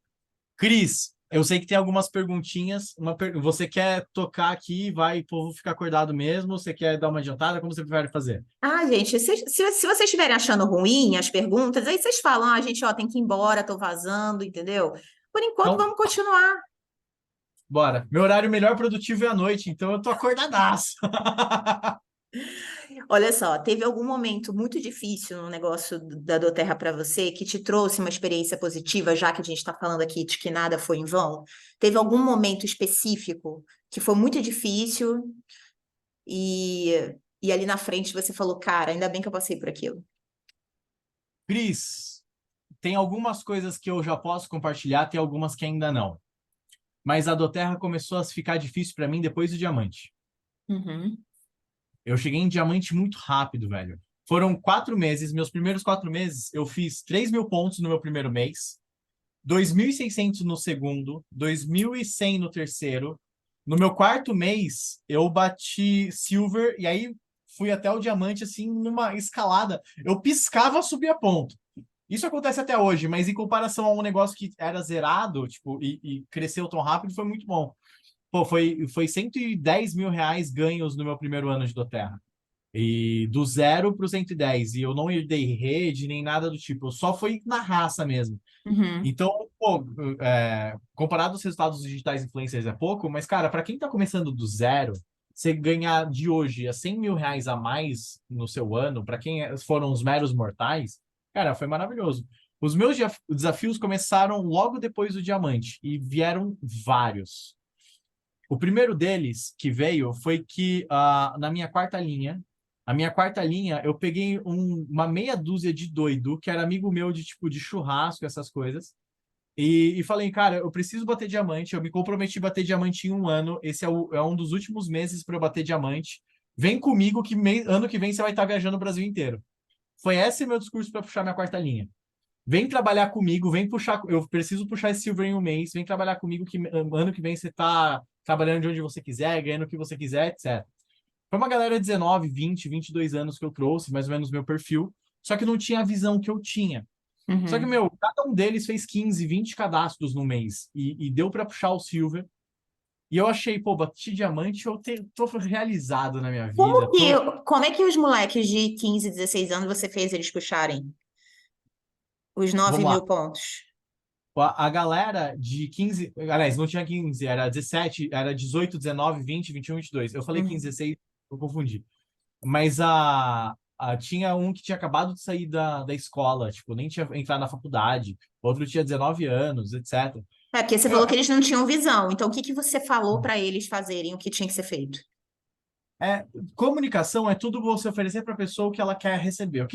Cris, eu sei que tem algumas perguntinhas. Você quer tocar aqui, vai o povo ficar acordado mesmo? Você quer dar uma adiantada? Como você prefere fazer? Ah, gente, se vocês estiverem achando ruim as perguntas, aí vocês falam, gente, ó, tem que ir embora, tô vazando, entendeu? Por enquanto, Então, vamos continuar. bora. Meu horário melhor produtivo é à noite, então eu tô acordadaço. Olha só, teve algum momento muito difícil no negócio da Doterra para você que te trouxe uma experiência positiva, já que a gente está falando aqui de que nada foi em vão? Teve algum momento específico que foi muito difícil e, e ali na frente você falou, cara, ainda bem que eu passei por aquilo. Cris, tem algumas coisas que eu já posso compartilhar, tem algumas que ainda não. Mas a Doterra começou a ficar difícil para mim depois do diamante. Uhum. Eu cheguei em diamante muito rápido, velho. Foram 4 meses, meus primeiros 4 meses, eu fiz 3.000 pontos no meu primeiro mês, 2.600 no segundo, 2.100 no terceiro. No meu quarto mês, eu bati silver e aí fui até o diamante, assim, numa escalada. Eu piscava, subia ponto. Isso acontece até hoje, mas em comparação a um negócio que era zerado, tipo, e cresceu tão rápido, foi muito bom. Pô, foi 110 mil reais ganhos no meu primeiro ano de Doterra. E do 0 para o 110. E eu não herdei rede, nem nada do tipo. Eu só fui na raça mesmo. Uhum. Então, pô, comparado aos resultados dos digitais influencers é pouco, mas, cara, para quem tá começando do 0, você ganhar de hoje a 100 mil reais a mais no seu ano, para quem foram os meros mortais, cara, foi maravilhoso. Os meus desafios começaram logo depois do diamante e vieram vários. O primeiro deles que veio foi que na minha quarta linha, a minha quarta linha, eu peguei uma meia dúzia de doido, que era amigo meu de tipo de churrasco, essas coisas, e falei, cara, eu preciso bater diamante, eu me comprometi a bater diamante em um ano, esse é um dos últimos meses para eu bater diamante. Vem comigo que ano que vem você vai estar viajando o Brasil inteiro. Foi esse meu discurso para puxar minha quarta linha. Vem trabalhar comigo, vem puxar. Eu preciso puxar esse silver em um mês. Vem trabalhar comigo que ano que vem você tá trabalhando de onde você quiser, ganhando o que você quiser, etc. Foi uma galera de 19, 20, 22 anos que eu trouxe, mais ou menos meu perfil, só que não tinha a visão que eu tinha. Só que, Uhum. meu, cada um deles fez 15, 20 cadastros no mês e deu para puxar o silver. E eu achei, pô, bati diamante, tô realizado na minha vida. Como é que os moleques de 15, 16 anos você fez eles puxarem os nove Vamos lá. mil pontos? A galera de 15, aliás, não tinha 15, era 17, era 18, 19, 20, 21, 22. Eu falei 15, Uhum. 16, eu confundi. Mas tinha um que tinha acabado de sair da escola, tipo, nem tinha entrado na faculdade. Outro tinha 19 anos, etc. É, porque você Eu, falou que eles não tinham visão. Então, o que que você falou para eles fazerem o que tinha que ser feito? é, Comunicação é tudo você oferecer para a pessoa o que ela quer receber.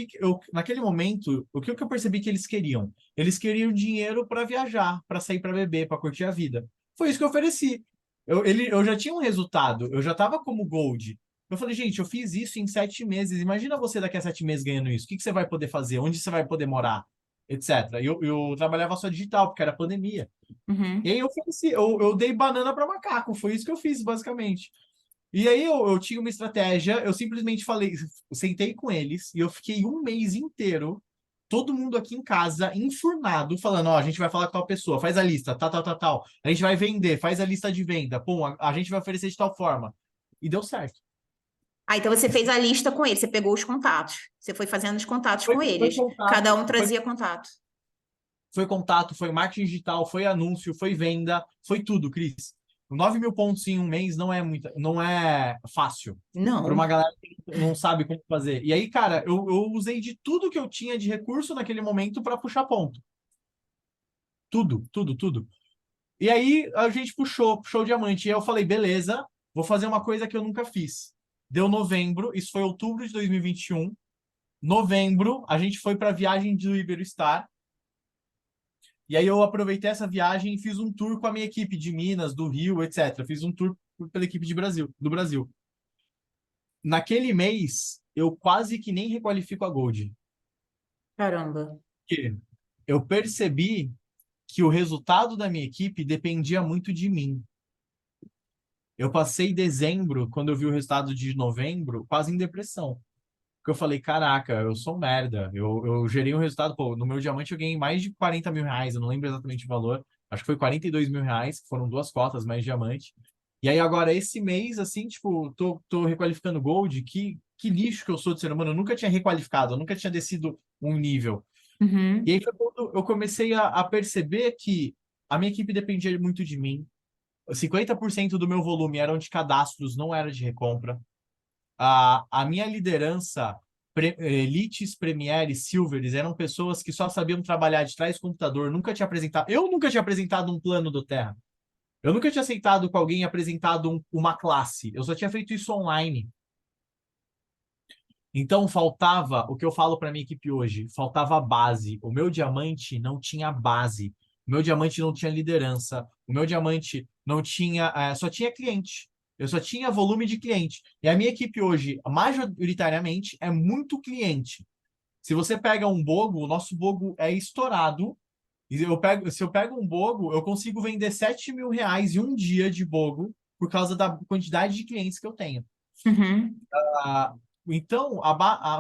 Naquele momento, o que eu percebi que eles queriam? Eles queriam dinheiro para viajar, para sair para beber, para curtir a vida. Foi isso que eu ofereci. Eu já tinha um resultado, eu já estava como Gold. Eu falei, gente, eu fiz isso em 7 meses. Imagina você daqui a 7 meses ganhando isso. O que que você vai poder fazer? Onde você vai poder morar? Etc. Eu trabalhava só digital, porque era pandemia. E Uhum. aí eu ofereci, eu dei banana para macaco. Foi isso que eu fiz, basicamente. E aí eu tinha uma estratégia, eu simplesmente falei, sentei com eles e eu fiquei um mês inteiro, todo mundo aqui em casa, enfurnado, falando, ó, a gente vai falar com tal pessoa, faz a lista, tal, tal, tal, tal. A gente vai vender, faz a lista de venda, pô, a gente vai oferecer de tal forma. E deu certo. Ah, então você fez a lista com eles, você pegou os contatos. Você foi fazendo os contatos Foi, com foi eles. Cada contato, um trazia contato. foi contato, foi marketing digital, foi anúncio, foi venda, foi tudo, Cris. 9.000 pontos em um mês não é fácil para Não. uma galera que não sabe como fazer. E aí, cara, eu usei de tudo que eu tinha de recurso naquele momento para puxar ponto. Tudo, tudo, tudo. E aí a gente puxou o diamante. E aí eu falei, beleza, vou fazer uma coisa que eu nunca fiz. Deu novembro, isso foi outubro de 2021. Novembro, a gente foi para a viagem do Iberostar. E aí eu aproveitei essa viagem e fiz um tour com a minha equipe de Minas, do Rio, etc. Fiz um tour pela equipe do Brasil. Naquele mês, eu quase que nem requalifico a Gold. Caramba. Porque eu percebi que o resultado da minha equipe dependia muito de mim. Eu passei dezembro, quando eu vi o resultado de novembro, quase em depressão. Porque eu falei, caraca, eu sou um merda. Eu gerei um resultado, pô, no meu diamante eu ganhei mais de 40 mil reais, eu não lembro exatamente o valor. Acho que foi 42 mil reais, que foram 2 cotas mais diamante. E aí agora, esse mês, assim, tipo, tô requalificando Gold, que lixo que eu sou de ser humano. Eu nunca tinha requalificado, eu nunca tinha descido um nível. E Uhum. aí foi quando eu comecei a perceber que a minha equipe dependia muito de mim. 50% do meu volume eram de cadastros, não era de recompra. A minha liderança, elites, premieres, silveres, eram pessoas que só sabiam trabalhar de trás do computador, nunca tinha apresentado. Eu nunca tinha apresentado um plano do Terra. Eu nunca tinha aceitado com alguém apresentado uma classe. Eu só tinha feito isso online. Então faltava, o que eu falo para minha equipe hoje, faltava base. O meu diamante não tinha base. O meu diamante não tinha liderança. O meu diamante não tinha, só tinha cliente. Eu só tinha volume de cliente. E a minha equipe hoje, majoritariamente, é muito cliente. Se você pega um bogo, o nosso bogo é estourado. E se eu pego um bogo, eu consigo vender 7 mil reais em um dia de bogo por causa da quantidade de clientes que eu tenho. Uhum. Ah, então,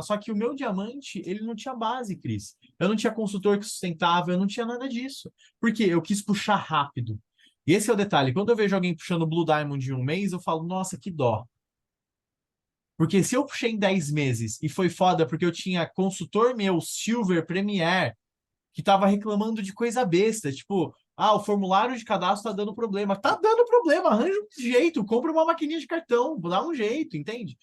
só que o meu diamante, ele não tinha base, Cris. Eu não tinha consultor que sustentava, eu não tinha nada disso. Porque eu quis puxar rápido. E esse é o detalhe. Quando eu vejo alguém puxando Blue Diamond em um mês, eu falo, nossa, que dó. Porque se eu puxei em 10 meses e foi foda porque eu tinha consultor meu, Silver, Premier, que tava reclamando de coisa besta, tipo, o formulário de cadastro tá dando problema. Tá dando problema, arranja um jeito, compra uma maquininha de cartão, dá um jeito, entende?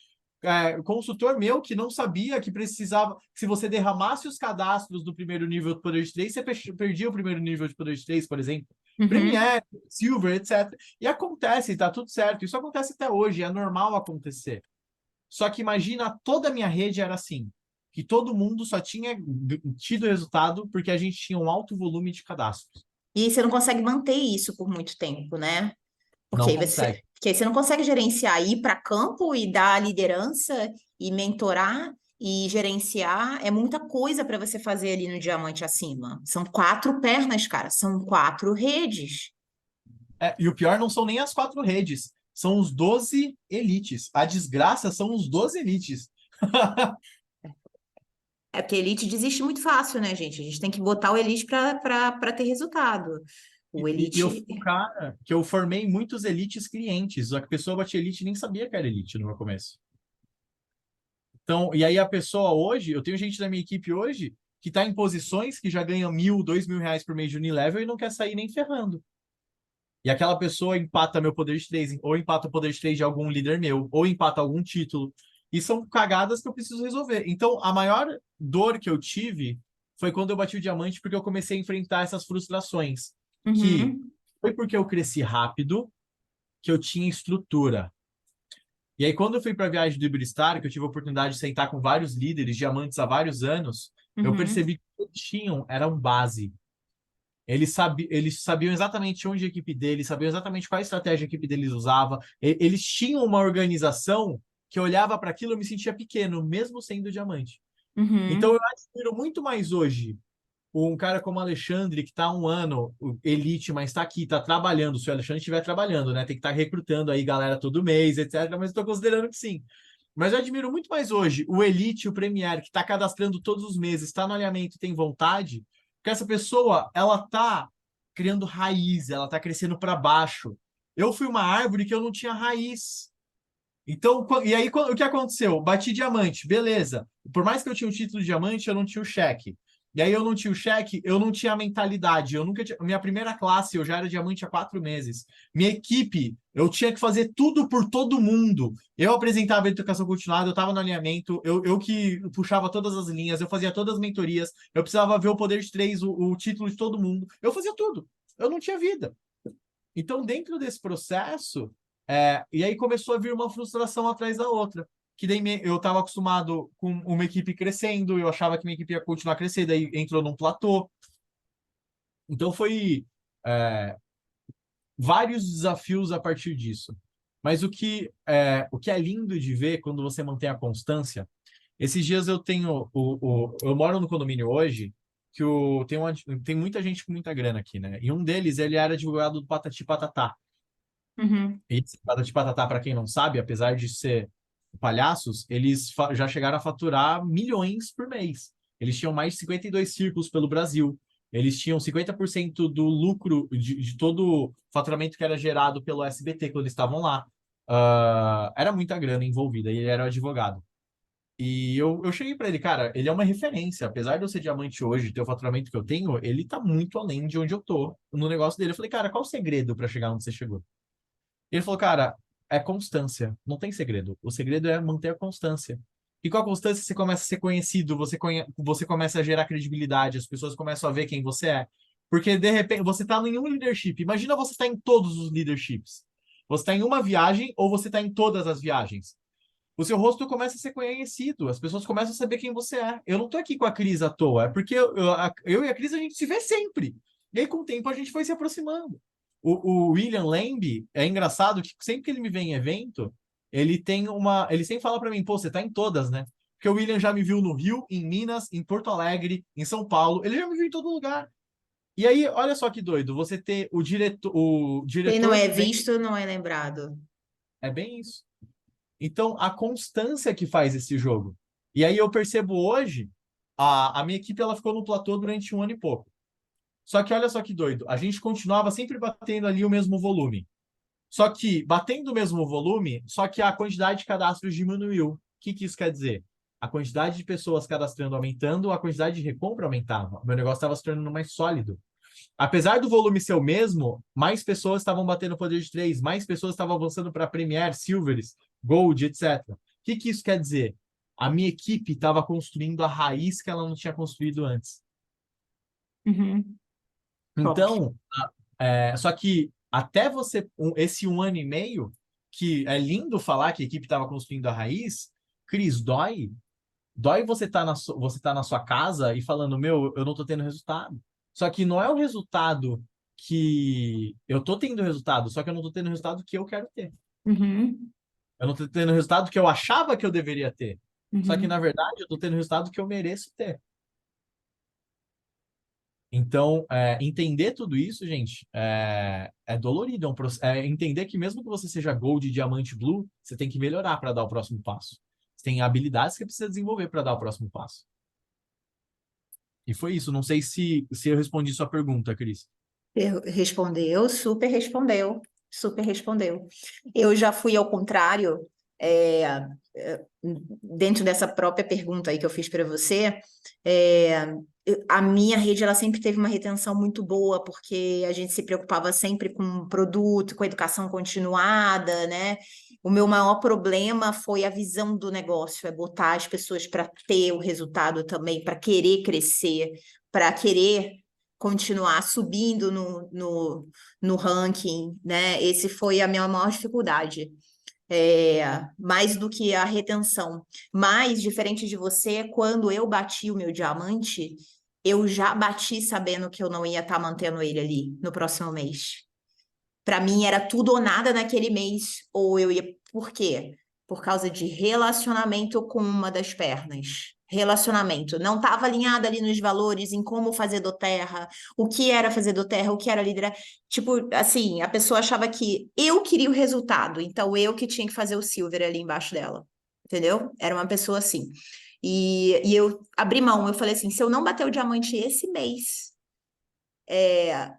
Consultor meu que não sabia que precisava, que se você derramasse os cadastros do primeiro nível do Poder de 3, você perdia o primeiro nível de Poder de 3, por exemplo. Uhum. Premier, Silver, etc. E acontece, tá tudo certo. Isso acontece até hoje, é normal acontecer. Só que imagina, toda a minha rede era assim, que todo mundo só tinha tido resultado porque a gente tinha um alto volume de cadastros. E você não consegue manter isso por muito tempo, né? Porque Não aí consegue. porque aí você não consegue gerenciar, ir para campo e dar liderança e mentorar e gerenciar. É muita coisa para você fazer ali no diamante acima. São 4 pernas, cara. São 4 redes. E o pior não são nem as 4 redes, são os 12 elites. A desgraça são os 12 elites. É porque elite desiste muito fácil, né, gente? A gente tem que botar o elite para ter resultado. O E eu fui elite. um cara que eu formei muitos elites clientes, só que a pessoa batia elite e nem sabia que era elite no meu começo. Então, e aí a pessoa hoje, eu tenho gente da minha equipe hoje que está em posições que já ganha 1.000, 2.000 reais por mês de Unilevel e não quer sair nem ferrando. E aquela pessoa empata meu poder de trade, ou empata o poder de trade de algum líder meu, ou empata algum título. E são cagadas que eu preciso resolver. Então, a maior dor que eu tive foi quando eu bati o diamante, porque eu comecei a enfrentar essas frustrações. Que Uhum. foi porque eu cresci rápido, que eu tinha estrutura. E aí, quando eu fui para a viagem do Iberstar, que eu tive a oportunidade de sentar com vários líderes diamantes há vários anos, eu Uhum. percebi que o que eles tinham era um base. Eles sabiam exatamente onde a equipe deles, sabiam exatamente qual estratégia a equipe deles usava. Eles tinham uma organização que eu olhava para aquilo e eu me sentia pequeno, mesmo sendo diamante. Então Uhum. eu admiro muito mais hoje um cara como o Alexandre, que está há um ano, elite, mas está aqui, está trabalhando. Se o Alexandre estiver trabalhando, né? Tem que estar recrutando aí galera todo mês, etc. Mas estou considerando que sim. Mas eu admiro muito mais hoje o Elite, o Premier, que está cadastrando todos os meses, está no alinhamento e tem vontade, porque essa pessoa, ela está criando raiz, ela está crescendo para baixo. Eu fui uma árvore que eu não tinha raiz. Então, e aí o que aconteceu? Bati diamante, beleza. Por mais que eu tinha o título de diamante, eu não tinha o cheque. E aí eu não tinha o cheque, eu não tinha a mentalidade. Eu nunca tinha... Minha primeira classe, eu já era diamante há 4 meses. Minha equipe, eu tinha que fazer tudo por todo mundo. Eu apresentava a educação continuada, eu estava no alinhamento, eu que puxava todas as linhas, eu fazia todas as mentorias, eu precisava ver o poder de 3, o título de todo mundo. Eu fazia tudo. Eu não tinha vida. Então, dentro desse processo, e aí começou a vir uma frustração atrás da outra. Que daí eu estava acostumado com uma equipe crescendo, eu achava que minha equipe ia continuar crescendo, daí entrou num platô. Então, foi vários desafios a partir disso. Mas o que é lindo de ver quando você mantém a constância, esses dias eu tenho. Eu moro no condomínio hoje, que tem muita gente com muita grana aqui, né? E um deles, ele era advogado do Patati Patatá. Uhum. E Patati Patatá, para quem não sabe, apesar de ser palhaços, eles já chegaram a faturar milhões por mês. Eles tinham mais de 52 círculos pelo Brasil. Eles tinham 50% do lucro de todo o faturamento que era gerado pelo SBT quando eles estavam lá. Era muita grana envolvida e ele era advogado. E eu cheguei para ele, cara, ele é uma referência. Apesar de eu ser diamante hoje, ter o faturamento que eu tenho, ele tá muito além de onde eu tô no negócio dele. Eu falei, cara, qual o segredo para chegar onde você chegou? Ele falou, cara, é constância. Não tem segredo. O segredo é manter a constância. E com a constância você começa a ser conhecido, você começa a gerar credibilidade, as pessoas começam a ver quem você é. Porque, de repente, você está em um leadership. Imagina você estar em todos os leaderships. Você está em uma viagem ou você está em todas as viagens. O seu rosto começa a ser conhecido, as pessoas começam a saber quem você é. Eu não tô aqui com a Cris à toa, é porque eu e a Cris a gente se vê sempre. E aí, com o tempo, a gente foi se aproximando. O William Lamb, é engraçado que sempre que ele me vê em evento, ele sempre fala para mim, pô, você tá em todas, né? Porque o William já me viu no Rio, em Minas, em Porto Alegre, em São Paulo, ele já me viu em todo lugar. E aí, olha só que doido, você ter o Quem não diretor é que vem, visto não é lembrado. é bem isso. Então, a constância que faz esse jogo. E aí eu percebo hoje, a minha equipe ela ficou no platô durante 1 ano e pouco. Só que olha só que doido, a gente continuava sempre batendo ali o mesmo volume. Só que, batendo o mesmo volume, só que a quantidade de cadastros diminuiu. O que que isso quer dizer? A quantidade de pessoas cadastrando aumentando, a quantidade de recompra aumentava. O meu negócio estava se tornando mais sólido. Apesar do volume ser o mesmo, mais pessoas estavam batendo o poder de 3, mais pessoas estavam avançando para Premier, Silvers, Gold, etc. O que que isso quer dizer? A minha equipe estava construindo a raiz que ela não tinha construído antes. Uhum. Top. Então, só que até esse 1 ano e meio, que é lindo falar que a equipe estava construindo a raiz, Cris, dói. Dói você tá na sua casa e falando, meu, eu não tô tendo resultado. Só que não é o resultado que eu tô tendo resultado, só que eu não tô tendo o resultado que eu quero ter. Uhum. Eu não tô tendo o resultado que eu achava que eu deveria ter. Só que, Uhum. na verdade, eu tô tendo o resultado que eu mereço ter. Então, entender tudo isso, gente, é dolorido. Entender que mesmo que você seja Gold, Diamante, Blue, você tem que melhorar para dar o próximo passo. Você tem habilidades que precisa desenvolver para dar o próximo passo. E foi isso. Não sei se eu respondi sua pergunta, Cris. Respondeu, super respondeu. Eu já fui ao contrário, é, dentro dessa própria pergunta aí que eu fiz para você, a minha rede ela sempre teve uma retenção muito boa, porque a gente se preocupava sempre com o produto, com a educação continuada, né? O meu maior problema foi a visão do negócio, é botar as pessoas para ter o resultado também, para querer crescer, para querer continuar subindo no ranking, né? Esse foi a minha maior dificuldade. Mais do que a retenção. Mas, diferente de você, quando eu bati o meu diamante, eu já bati sabendo que eu não ia estar mantendo ele ali no próximo mês. Para mim era tudo ou nada naquele mês, ou eu ia. Por quê? Por causa de relacionamento com uma das pernas. Relacionamento. Não estava alinhada ali nos valores, em como fazer do terra, o que era fazer do terra, o que era liderar. Tipo, assim, a pessoa achava que eu queria o resultado, então eu que tinha que fazer o silver ali embaixo dela. Entendeu? Era uma pessoa assim. E eu abri mão, eu falei assim: se eu não bater o diamante esse mês,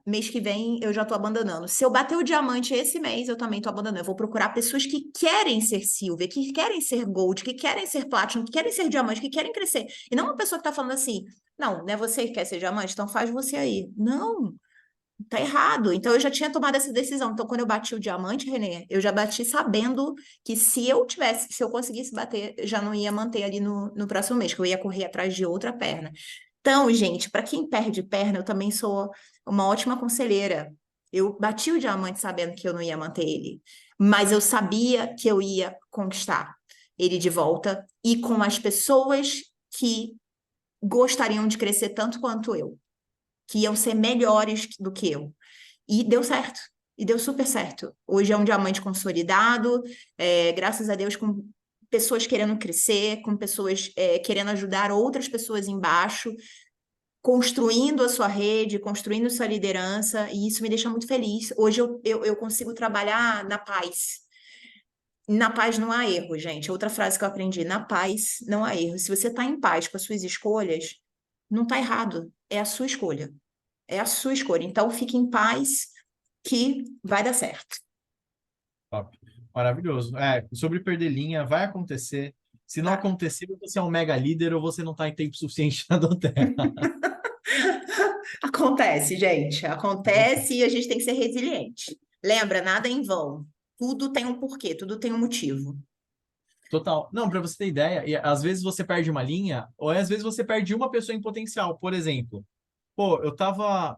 mês que vem eu já tô abandonando. Se eu bater o diamante esse mês, eu também tô abandonando. Eu vou procurar pessoas que querem ser silver, que querem ser gold, que querem ser platinum, que querem ser diamante, que querem crescer. E não uma pessoa que tá falando assim, não, não é você que quer ser diamante, então faz você aí. Não, tá errado. Então eu já tinha tomado essa decisão. Então quando eu bati o diamante, Renê, eu já bati sabendo que se eu conseguisse bater, eu já não ia manter ali no próximo mês, que eu ia correr atrás de outra perna. Então, gente, para quem perde perna, eu também sou uma ótima conselheira. Eu bati o diamante sabendo que eu não ia manter ele, mas eu sabia que eu ia conquistar ele de volta e com as pessoas que gostariam de crescer tanto quanto eu, que iam ser melhores do que eu. E deu certo. E deu super certo. Hoje é um diamante consolidado, graças a Deus, com pessoas querendo crescer, com pessoas querendo ajudar outras pessoas embaixo, construindo a sua rede, construindo sua liderança, e isso me deixa muito feliz. Hoje eu consigo trabalhar na paz. Na paz não há erro, gente. Outra frase que eu aprendi: na paz não há erro. Se você está em paz com as suas escolhas, não está errado. É a sua escolha. É a sua escolha. Então, fique em paz que vai dar certo. Top. Maravilhoso. Sobre perder linha, vai acontecer. Se não Vai. acontecer, você é um mega líder ou você não está em tempo suficiente na Doterra. Acontece, gente. Acontece e a gente tem que ser resiliente. Lembra, nada em vão. Tudo tem um porquê, tudo tem um motivo. Total. Não, para você ter ideia, e às vezes você perde uma linha, ou às vezes você perde uma pessoa em potencial. Por exemplo, pô,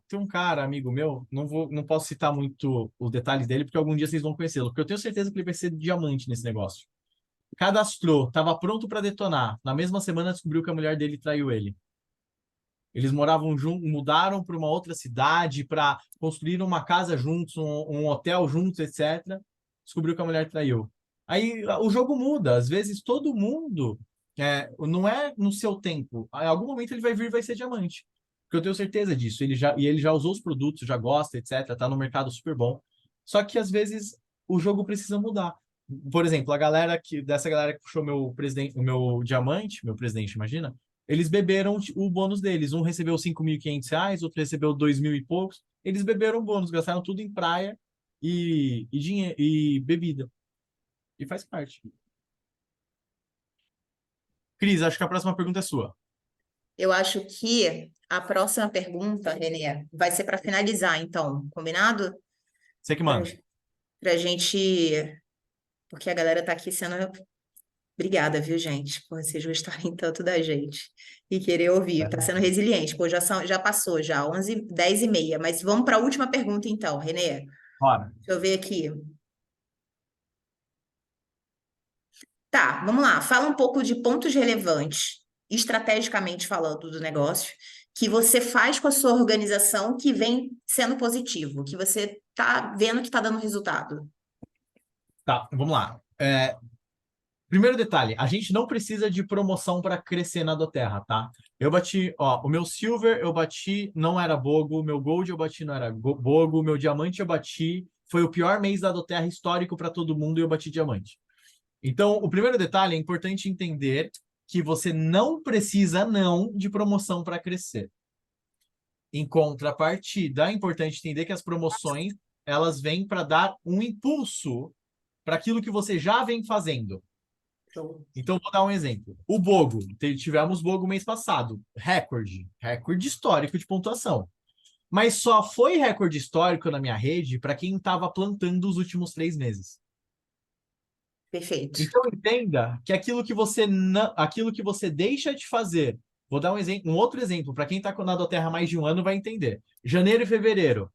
tem um cara, amigo meu, não posso citar muito os detalhes dele, porque algum dia vocês vão conhecê-lo, porque eu tenho certeza que ele vai ser diamante nesse negócio. Cadastrou, tava pronto para detonar. Na mesma semana descobriu que a mulher dele traiu ele. Eles moravam juntos, mudaram para uma outra cidade para construir uma casa juntos, um hotel juntos, etc. Descobriu que a mulher traiu. Aí o jogo muda. Às vezes todo mundo não é no seu tempo. Em algum momento ele vai vir e vai ser diamante. Porque eu tenho certeza disso. Ele já usou os produtos, já gosta, etc. Tá no mercado super bom. Só que às vezes o jogo precisa mudar. Por exemplo, dessa galera que puxou meu presidente, o meu diamante, meu presidente, imagina, eles beberam o bônus deles. Um recebeu R$ 5.500, outro recebeu 2.000 e poucos. Eles beberam o bônus, gastaram tudo em praia e dinheiro e bebida. E faz parte. Cris, acho que a próxima pergunta é sua. Eu acho que a próxima pergunta, Renê, vai ser para finalizar, então, combinado? Você que manda. Para a gente. Porque a galera tá aqui sendo. Obrigada, viu, gente, por vocês gostarem tanto da gente e querer ouvir. Tá sendo resiliente. Pô, já passou, já, 11, 10h30. Mas vamos para a última pergunta, então, Renê. Bora. Deixa eu ver aqui. Tá, vamos lá. Fala um pouco de pontos relevantes, estrategicamente falando do negócio, que você faz com a sua organização que vem sendo positivo, que você tá vendo que tá dando resultado. Tá, vamos lá. Primeiro detalhe, a gente não precisa de promoção para crescer na Doterra, tá? Eu bati, ó, o meu Silver eu bati, não era Bogo, o meu Gold eu bati, não era Bogo, o meu Diamante eu bati, foi o pior mês da Doterra histórico para todo mundo e eu bati Diamante. Então, o primeiro detalhe é importante entender que você não precisa não de promoção para crescer. Em contrapartida, é importante entender que as promoções, elas vêm para dar um impulso para aquilo que você já vem fazendo. Então, vou dar um exemplo. O Bogo, tivemos Bogo mês passado, recorde histórico de pontuação. Mas só foi recorde histórico na minha rede para quem estava plantando os últimos 3 meses. Perfeito. Então entenda que aquilo que você deixa de fazer, vou dar um outro exemplo, para quem está na Doterra há mais de um ano vai entender. Janeiro e fevereiro,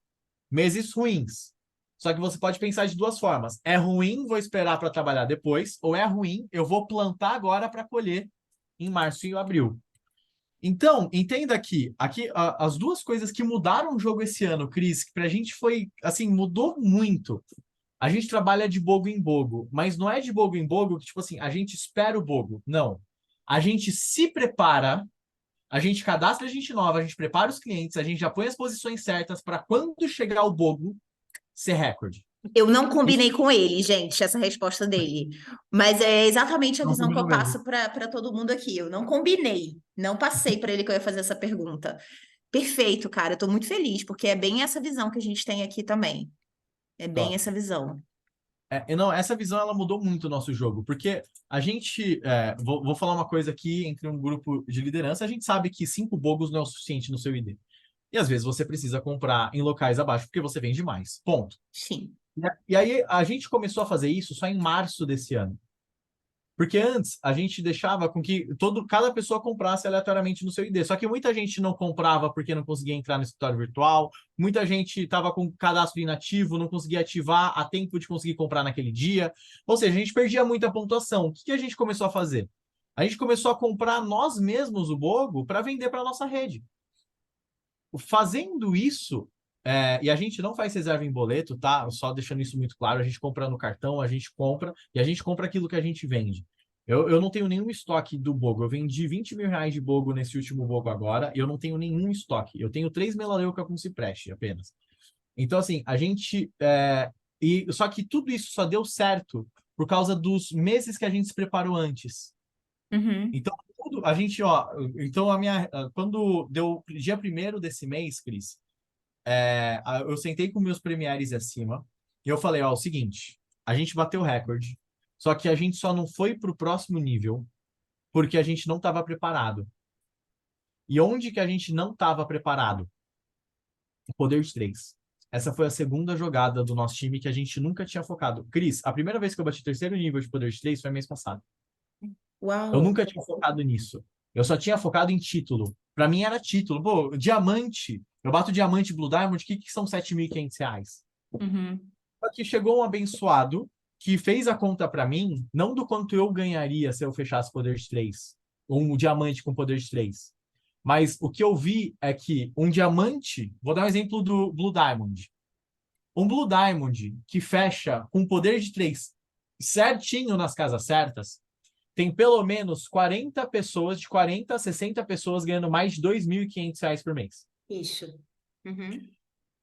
meses ruins. Só que você pode pensar de duas formas. É ruim, vou esperar para trabalhar depois, ou é ruim, eu vou plantar agora para colher em março e abril. Então, entenda aqui as duas coisas que mudaram o jogo esse ano, Cris, que para a gente foi, assim, mudou muito. A gente trabalha de bogo em bogo, mas não é de bogo em bogo que, tipo assim, a gente espera o bogo. Não. A gente se prepara, a gente cadastra gente nova, a gente prepara os clientes, a gente já põe as posições certas para quando chegar o bogo, ser recorde. Eu não combinei com ele, gente, essa resposta dele. Mas é exatamente a Não visão que eu combinou mesmo. passo para todo mundo aqui. Eu não combinei, não passei para ele que eu ia fazer essa pergunta. Perfeito, cara. Eu tô muito feliz, porque é bem essa visão que a gente tem aqui também. É bem Ó, essa visão. não, essa visão ela mudou muito o nosso jogo, porque a gente, vou falar uma coisa aqui entre um grupo de liderança, a gente sabe que 5 bogos não é o suficiente no seu ID. E às vezes você precisa comprar em locais abaixo porque você vende mais. Ponto. Sim. E aí a gente começou a fazer isso só em março desse ano. Porque antes a gente deixava com que cada pessoa comprasse aleatoriamente no seu ID. Só que muita gente não comprava porque não conseguia entrar no escritório virtual, muita gente estava com cadastro inativo, não conseguia ativar a tempo de conseguir comprar naquele dia. Ou seja, a gente perdia muita pontuação. O que a gente começou a fazer? A gente começou a comprar nós mesmos o Bogo para vender para a nossa rede. Fazendo isso, e a gente não faz reserva em boleto, tá? Só deixando isso muito claro, a gente compra no cartão, a gente compra, e a gente compra aquilo que a gente vende. Eu não tenho nenhum estoque do Bogo. Eu vendi R$ 20.000 de Bogo nesse último Bogo agora, e eu não tenho nenhum estoque. Eu tenho 3 melaleuca com cipreste apenas. Então, assim, a gente... só que tudo isso só deu certo por causa dos meses que a gente se preparou antes. Uhum. Então, a gente, quando deu dia 1º desse mês, Cris, eu sentei com meus premieres acima e eu falei, o seguinte, a gente bateu o recorde, só que a gente só não foi para o próximo nível porque a gente não estava preparado. E onde que a gente não estava preparado? O poder de 3. essa foi a segunda jogada do nosso time que a gente nunca tinha focado. Cris, a primeira vez que eu bati terceiro nível de poder de 3 foi mês passado. Eu Uau! nunca tinha focado nisso. Eu só tinha focado em título. Pra mim era título. Pô, diamante. Eu bato diamante Blue Diamond, o que são R$ 7.500? Uhum. Só que chegou um abençoado que fez a conta pra mim, não do quanto eu ganharia se eu fechasse poder de 3, um diamante com poder de 3. Mas o que eu vi é que um diamante, vou dar um exemplo do Blue Diamond. Um Blue Diamond que fecha com poder de 3 certinho nas casas certas, tem pelo menos 40 pessoas, de 40 a 60 pessoas ganhando mais de R$ 2.500 por mês. Isso. Uhum.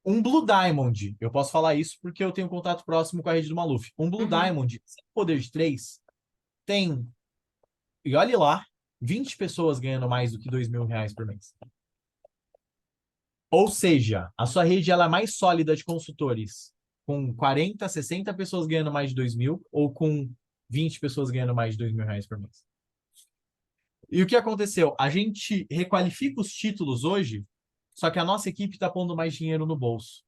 Um Blue Diamond, eu posso falar isso porque eu tenho contato próximo com a rede do Maluf. Um Blue Uhum. Diamond, sem poder de 3, tem, e olhe lá, 20 pessoas ganhando mais do que R$ 2.000 por mês. Ou seja, a sua rede ela é mais sólida de consultores com 40, 60 pessoas ganhando mais de 2.000 ou com 20 pessoas ganhando mais de R$ 2.000 por mês. E o que aconteceu? A gente requalifica os títulos hoje, só que a nossa equipe está pondo mais dinheiro no bolso.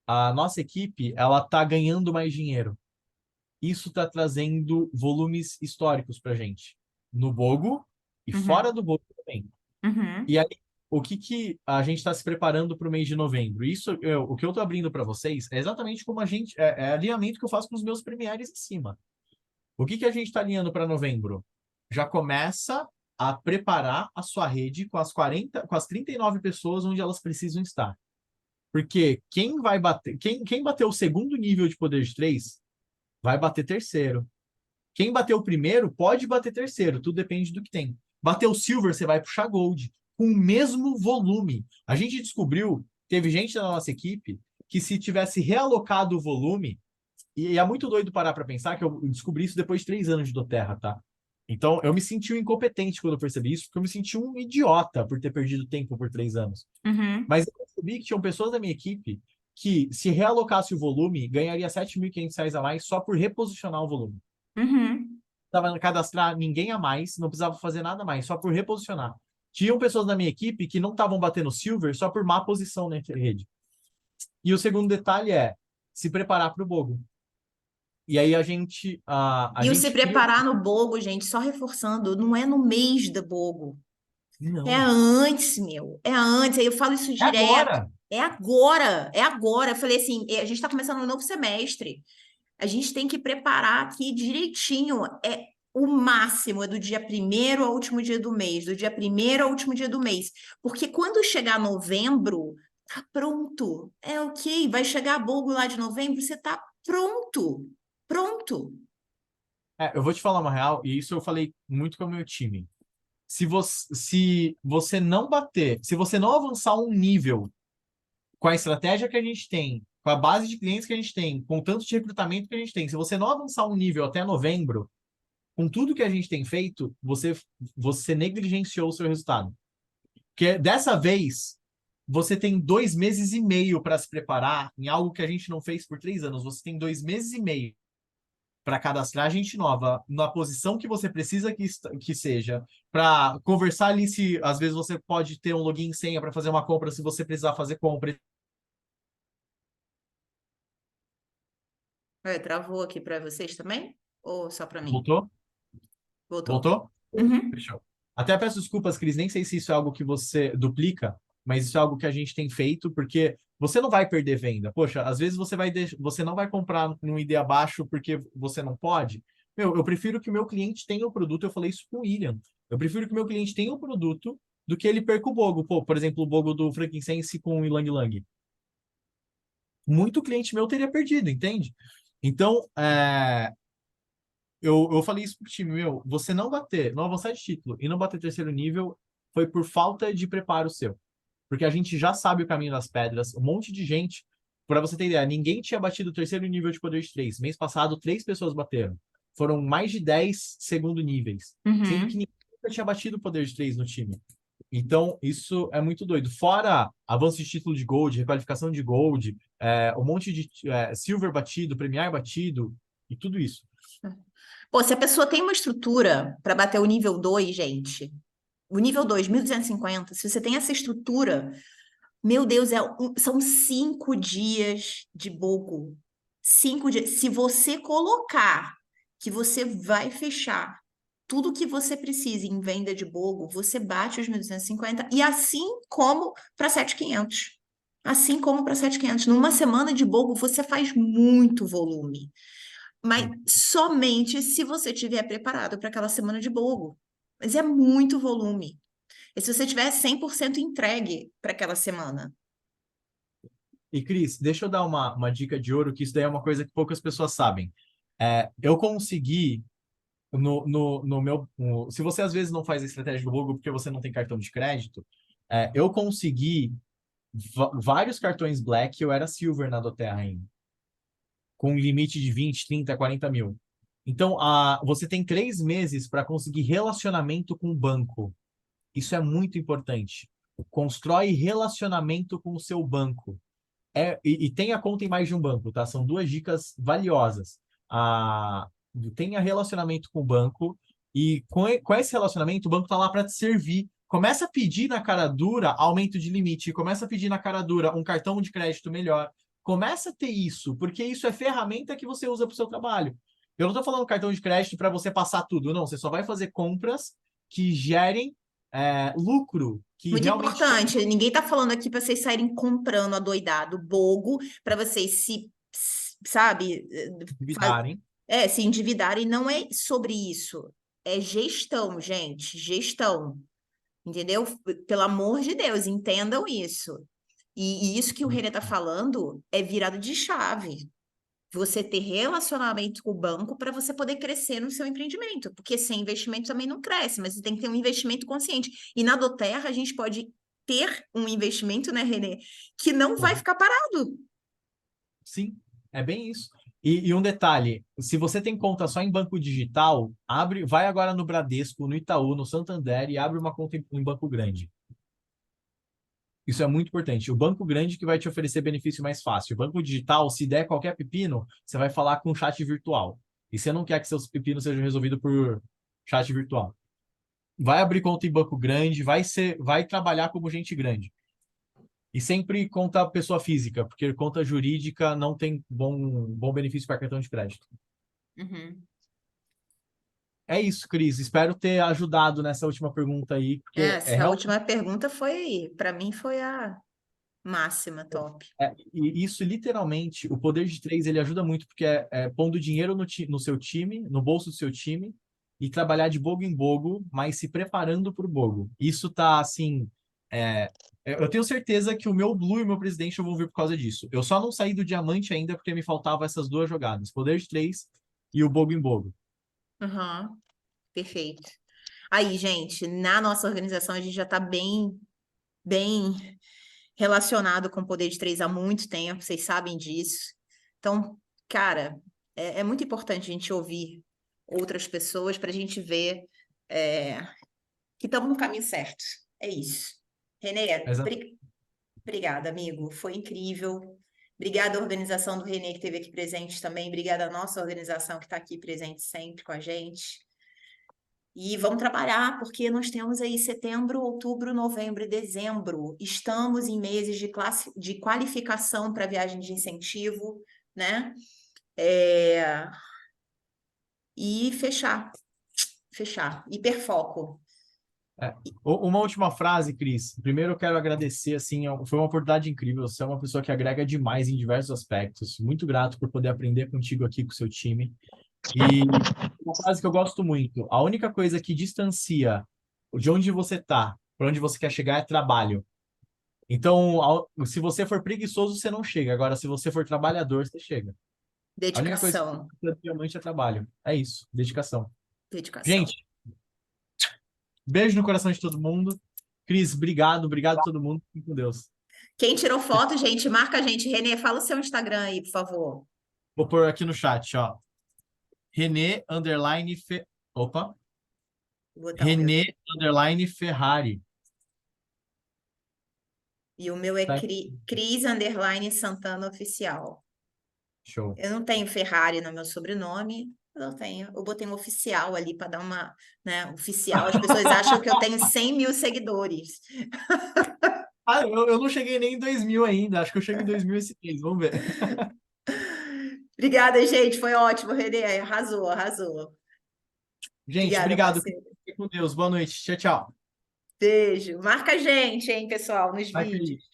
A nossa equipe ela está ganhando mais dinheiro. Isso está trazendo volumes históricos para a gente. No Bogo e Uhum. fora do Bogo também. Uhum. E aí, o que a gente está se preparando para o mês de novembro? Isso, o que eu estou abrindo para vocês é exatamente como a gente... É alinhamento que eu faço com os meus premiares em cima. O que a gente está alinhando para novembro? Já começa a preparar a sua rede com as 39 pessoas onde elas precisam estar. Porque quem vai bater... Quem bateu o segundo nível de poder de 3 vai bater terceiro. Quem bateu o primeiro pode bater terceiro, tudo depende do que tem. Bateu silver, você vai puxar gold, com o mesmo volume. A gente descobriu, teve gente da nossa equipe, que se tivesse realocado o volume, e é muito doido parar para pensar que eu descobri isso depois de 3 anos de Doterra, tá? Então, eu me senti um incompetente quando eu percebi isso, porque eu me senti um idiota por ter perdido tempo por 3 anos. Uhum. Mas eu percebi que tinham pessoas da minha equipe que, se realocasse o volume, ganharia R$ 7.500 a mais só por reposicionar o volume. Uhum. Não precisava cadastrar ninguém a mais, não precisava fazer nada mais, só por reposicionar. Tinham pessoas da minha equipe que não estavam batendo silver só por má posição na rede. E o segundo detalhe é se preparar para o Bogo. E aí a gente... E o se preparar no Bogo, gente, só reforçando, não é no mês do Bogo. Não. É antes, meu. É antes. Aí eu falo isso É direto. agora. É agora. É agora. Eu falei assim, a gente está começando um novo semestre. A gente tem que preparar aqui direitinho. É o máximo, é do dia 1º ao último dia do mês. Do dia 1º ao último dia do mês. Porque quando chegar novembro, tá pronto. É ok. Vai chegar a Bogo lá de novembro, você tá pronto. Pronto. Eu vou te falar uma real, e isso eu falei muito com o meu time. Se você não bater, se você não avançar um nível com a estratégia que a gente tem, com a base de clientes que a gente tem, com o tanto de recrutamento que a gente tem, se você não avançar um nível até novembro, com tudo que a gente tem feito, você negligenciou o seu resultado. Porque dessa vez, você tem 2 meses e meio para se preparar em algo que a gente não fez por 3 anos. Você tem 2 meses e meio para cadastrar gente nova na posição que você precisa que seja, para conversar ali se às vezes você pode ter um login e senha para fazer uma compra se você precisar fazer compra. Travou aqui para vocês também? Ou só para mim? Voltou? Voltou. Voltou? Uhum. Fechou. Até peço desculpas, Cris, nem sei se isso é algo que você duplica, mas isso é algo que a gente tem feito, porque você não vai perder venda. Poxa, às vezes você não vai comprar num ID abaixo porque você não pode. Eu prefiro que o meu cliente tenha o produto, eu falei isso com o William. Eu prefiro que o meu cliente tenha o produto do que ele perca o Bogo. Por exemplo, o Bogo do Frankincense com o Ilang Lang. Muito cliente meu teria perdido, entende? Então, eu falei isso pro time, você não avançar de título e não bater terceiro nível foi por falta de preparo seu. Porque a gente já sabe o caminho das pedras, um monte de gente, para você ter ideia, ninguém tinha batido o terceiro nível de poder de 3. Mês passado, 3 pessoas bateram. Foram mais de 10 segundo níveis. Uhum. Sendo que ninguém nunca tinha batido o poder de 3 no time. Então, isso é muito doido. Fora avanço de título de Gold, requalificação de Gold, um monte de Silver batido, Premier batido, e tudo isso. Pô, se a pessoa tem uma estrutura para bater o nível 2, gente, o nível 2, 1.250, se você tem essa estrutura, Meu Deus, são 5 dias de bogo. 5 dias. Se você colocar que você vai fechar tudo que você precisa em venda de bogo, você bate os 1.250 e assim como para 7.500. Assim como para 7.500. Numa semana de bogo, você faz muito volume. Mas somente se você estiver preparado para aquela semana de bogo. Mas é muito volume. E se você tiver 100% entregue para aquela semana. E, Cris, deixa eu dar uma dica de ouro, que isso daí é uma coisa que poucas pessoas sabem. Eu consegui, no meu... se você às vezes não faz a estratégia do Google porque você não tem cartão de crédito, eu consegui vários cartões Black, eu era Silver na Doterra ainda, com um limite de 20, 30, 40 mil. Então, você tem 3 meses para conseguir relacionamento com o banco. Isso é muito importante. Constrói relacionamento com o seu banco. E tenha conta em mais de um banco, tá? São 2 dicas valiosas. Tenha relacionamento com o banco e com esse relacionamento o banco tá lá para te servir. Começa a pedir na cara dura aumento de limite, começa a pedir na cara dura um cartão de crédito melhor. Começa a ter isso, porque isso é ferramenta que você usa para o seu trabalho. Eu não estou falando cartão de crédito para você passar tudo, não. Você só vai fazer compras que gerem lucro, que Muito realmente importante. Ninguém tá falando aqui para vocês saírem comprando adoidado bogo para vocês sabe, endividarem. se endividarem. Não é sobre isso. É gestão, gente. Gestão. Entendeu? Pelo amor de Deus, entendam isso. E isso que o Renê tá falando é virada de chave. Você ter relacionamento com o banco para você poder crescer no seu empreendimento, porque sem investimento também não cresce, mas você tem que ter um investimento consciente. E na Doterra a gente pode ter um investimento, né, Renê, que não vai ficar parado. Sim, é bem isso. E um detalhe, se você tem conta só em banco digital, vai agora no Bradesco, no Itaú, no Santander e abre uma conta em banco grande. Isso é muito importante. O banco grande que vai te oferecer benefício mais fácil. O banco digital, se der qualquer pepino, você vai falar com chat virtual. E você não quer que seus pepinos sejam resolvidos por chat virtual. Vai abrir conta em banco grande, vai trabalhar como gente grande. E sempre conta pessoa física, porque conta jurídica não tem bom benefício para cartão de crédito. Uhum. É isso, Cris. Espero ter ajudado nessa última pergunta aí, porque Essa última pergunta para mim foi a máxima, top. e isso literalmente, o poder de 3 ele ajuda muito, porque pondo dinheiro no seu time, no bolso do seu time, e trabalhar de bogo em bogo, mas se preparando para o bogo. Isso tá assim. Eu tenho certeza que o meu Blue e o meu Presidente vão vir por causa disso. Eu só não saí do diamante ainda porque me faltavam essas 2 jogadas: poder de 3 e o bogo em bogo. Uhum. Perfeito. Aí, gente, na nossa organização a gente já está bem relacionado com o poder de 3 há muito tempo, vocês sabem disso. Então, cara, é muito importante a gente ouvir outras pessoas para a gente ver que estamos no caminho certo. É isso. Renê, obrigada, amigo. Foi incrível. Obrigada à organização do Renê que esteve aqui presente também. Obrigada à nossa organização que está aqui presente sempre com a gente. E vamos trabalhar, porque nós temos aí setembro, outubro, novembro e dezembro. Estamos em meses de qualificação para viagem de incentivo, né? E fechar. Hiperfoco. Uma última frase, Cris. Primeiro eu quero agradecer, assim, foi uma oportunidade incrível. Você é uma pessoa que agrega demais em diversos aspectos. Muito grato por poder aprender contigo aqui com o seu time. E uma frase que eu gosto muito: a única coisa que distancia de onde você está para onde você quer chegar é trabalho. Então, se você for preguiçoso, você não chega. Agora, se você for trabalhador, você chega. A única coisa Dedicação. que distancia diamante é trabalho. É isso, dedicação. Dedicação. Gente, beijo no coração de todo mundo. Cris, obrigado a todo mundo. Fique com Deus. Quem tirou foto, gente, marca a gente. Renê, fala o seu Instagram aí, por favor. Vou pôr aqui no chat, ó. René underline Opa. Vou botar o meu. René underline Ferrari. E o meu é Tá. Cris underline Santana Oficial. Show. Eu não tenho Ferrari no meu sobrenome, eu botei um oficial ali para dar uma, né, oficial. As pessoas acham que eu tenho 100 mil seguidores. Ah, eu não cheguei nem em 2000 ainda. Acho que eu chego em 2000 esse mês. Vamos ver. Obrigada, gente. Foi ótimo, Renê. Arrasou, arrasou. Gente, Obrigada, obrigado. parceiro. Fique com Deus. Boa noite. Tchau, tchau. Beijo. Marca a gente, hein, pessoal, nos Vai, vídeos. Felipe.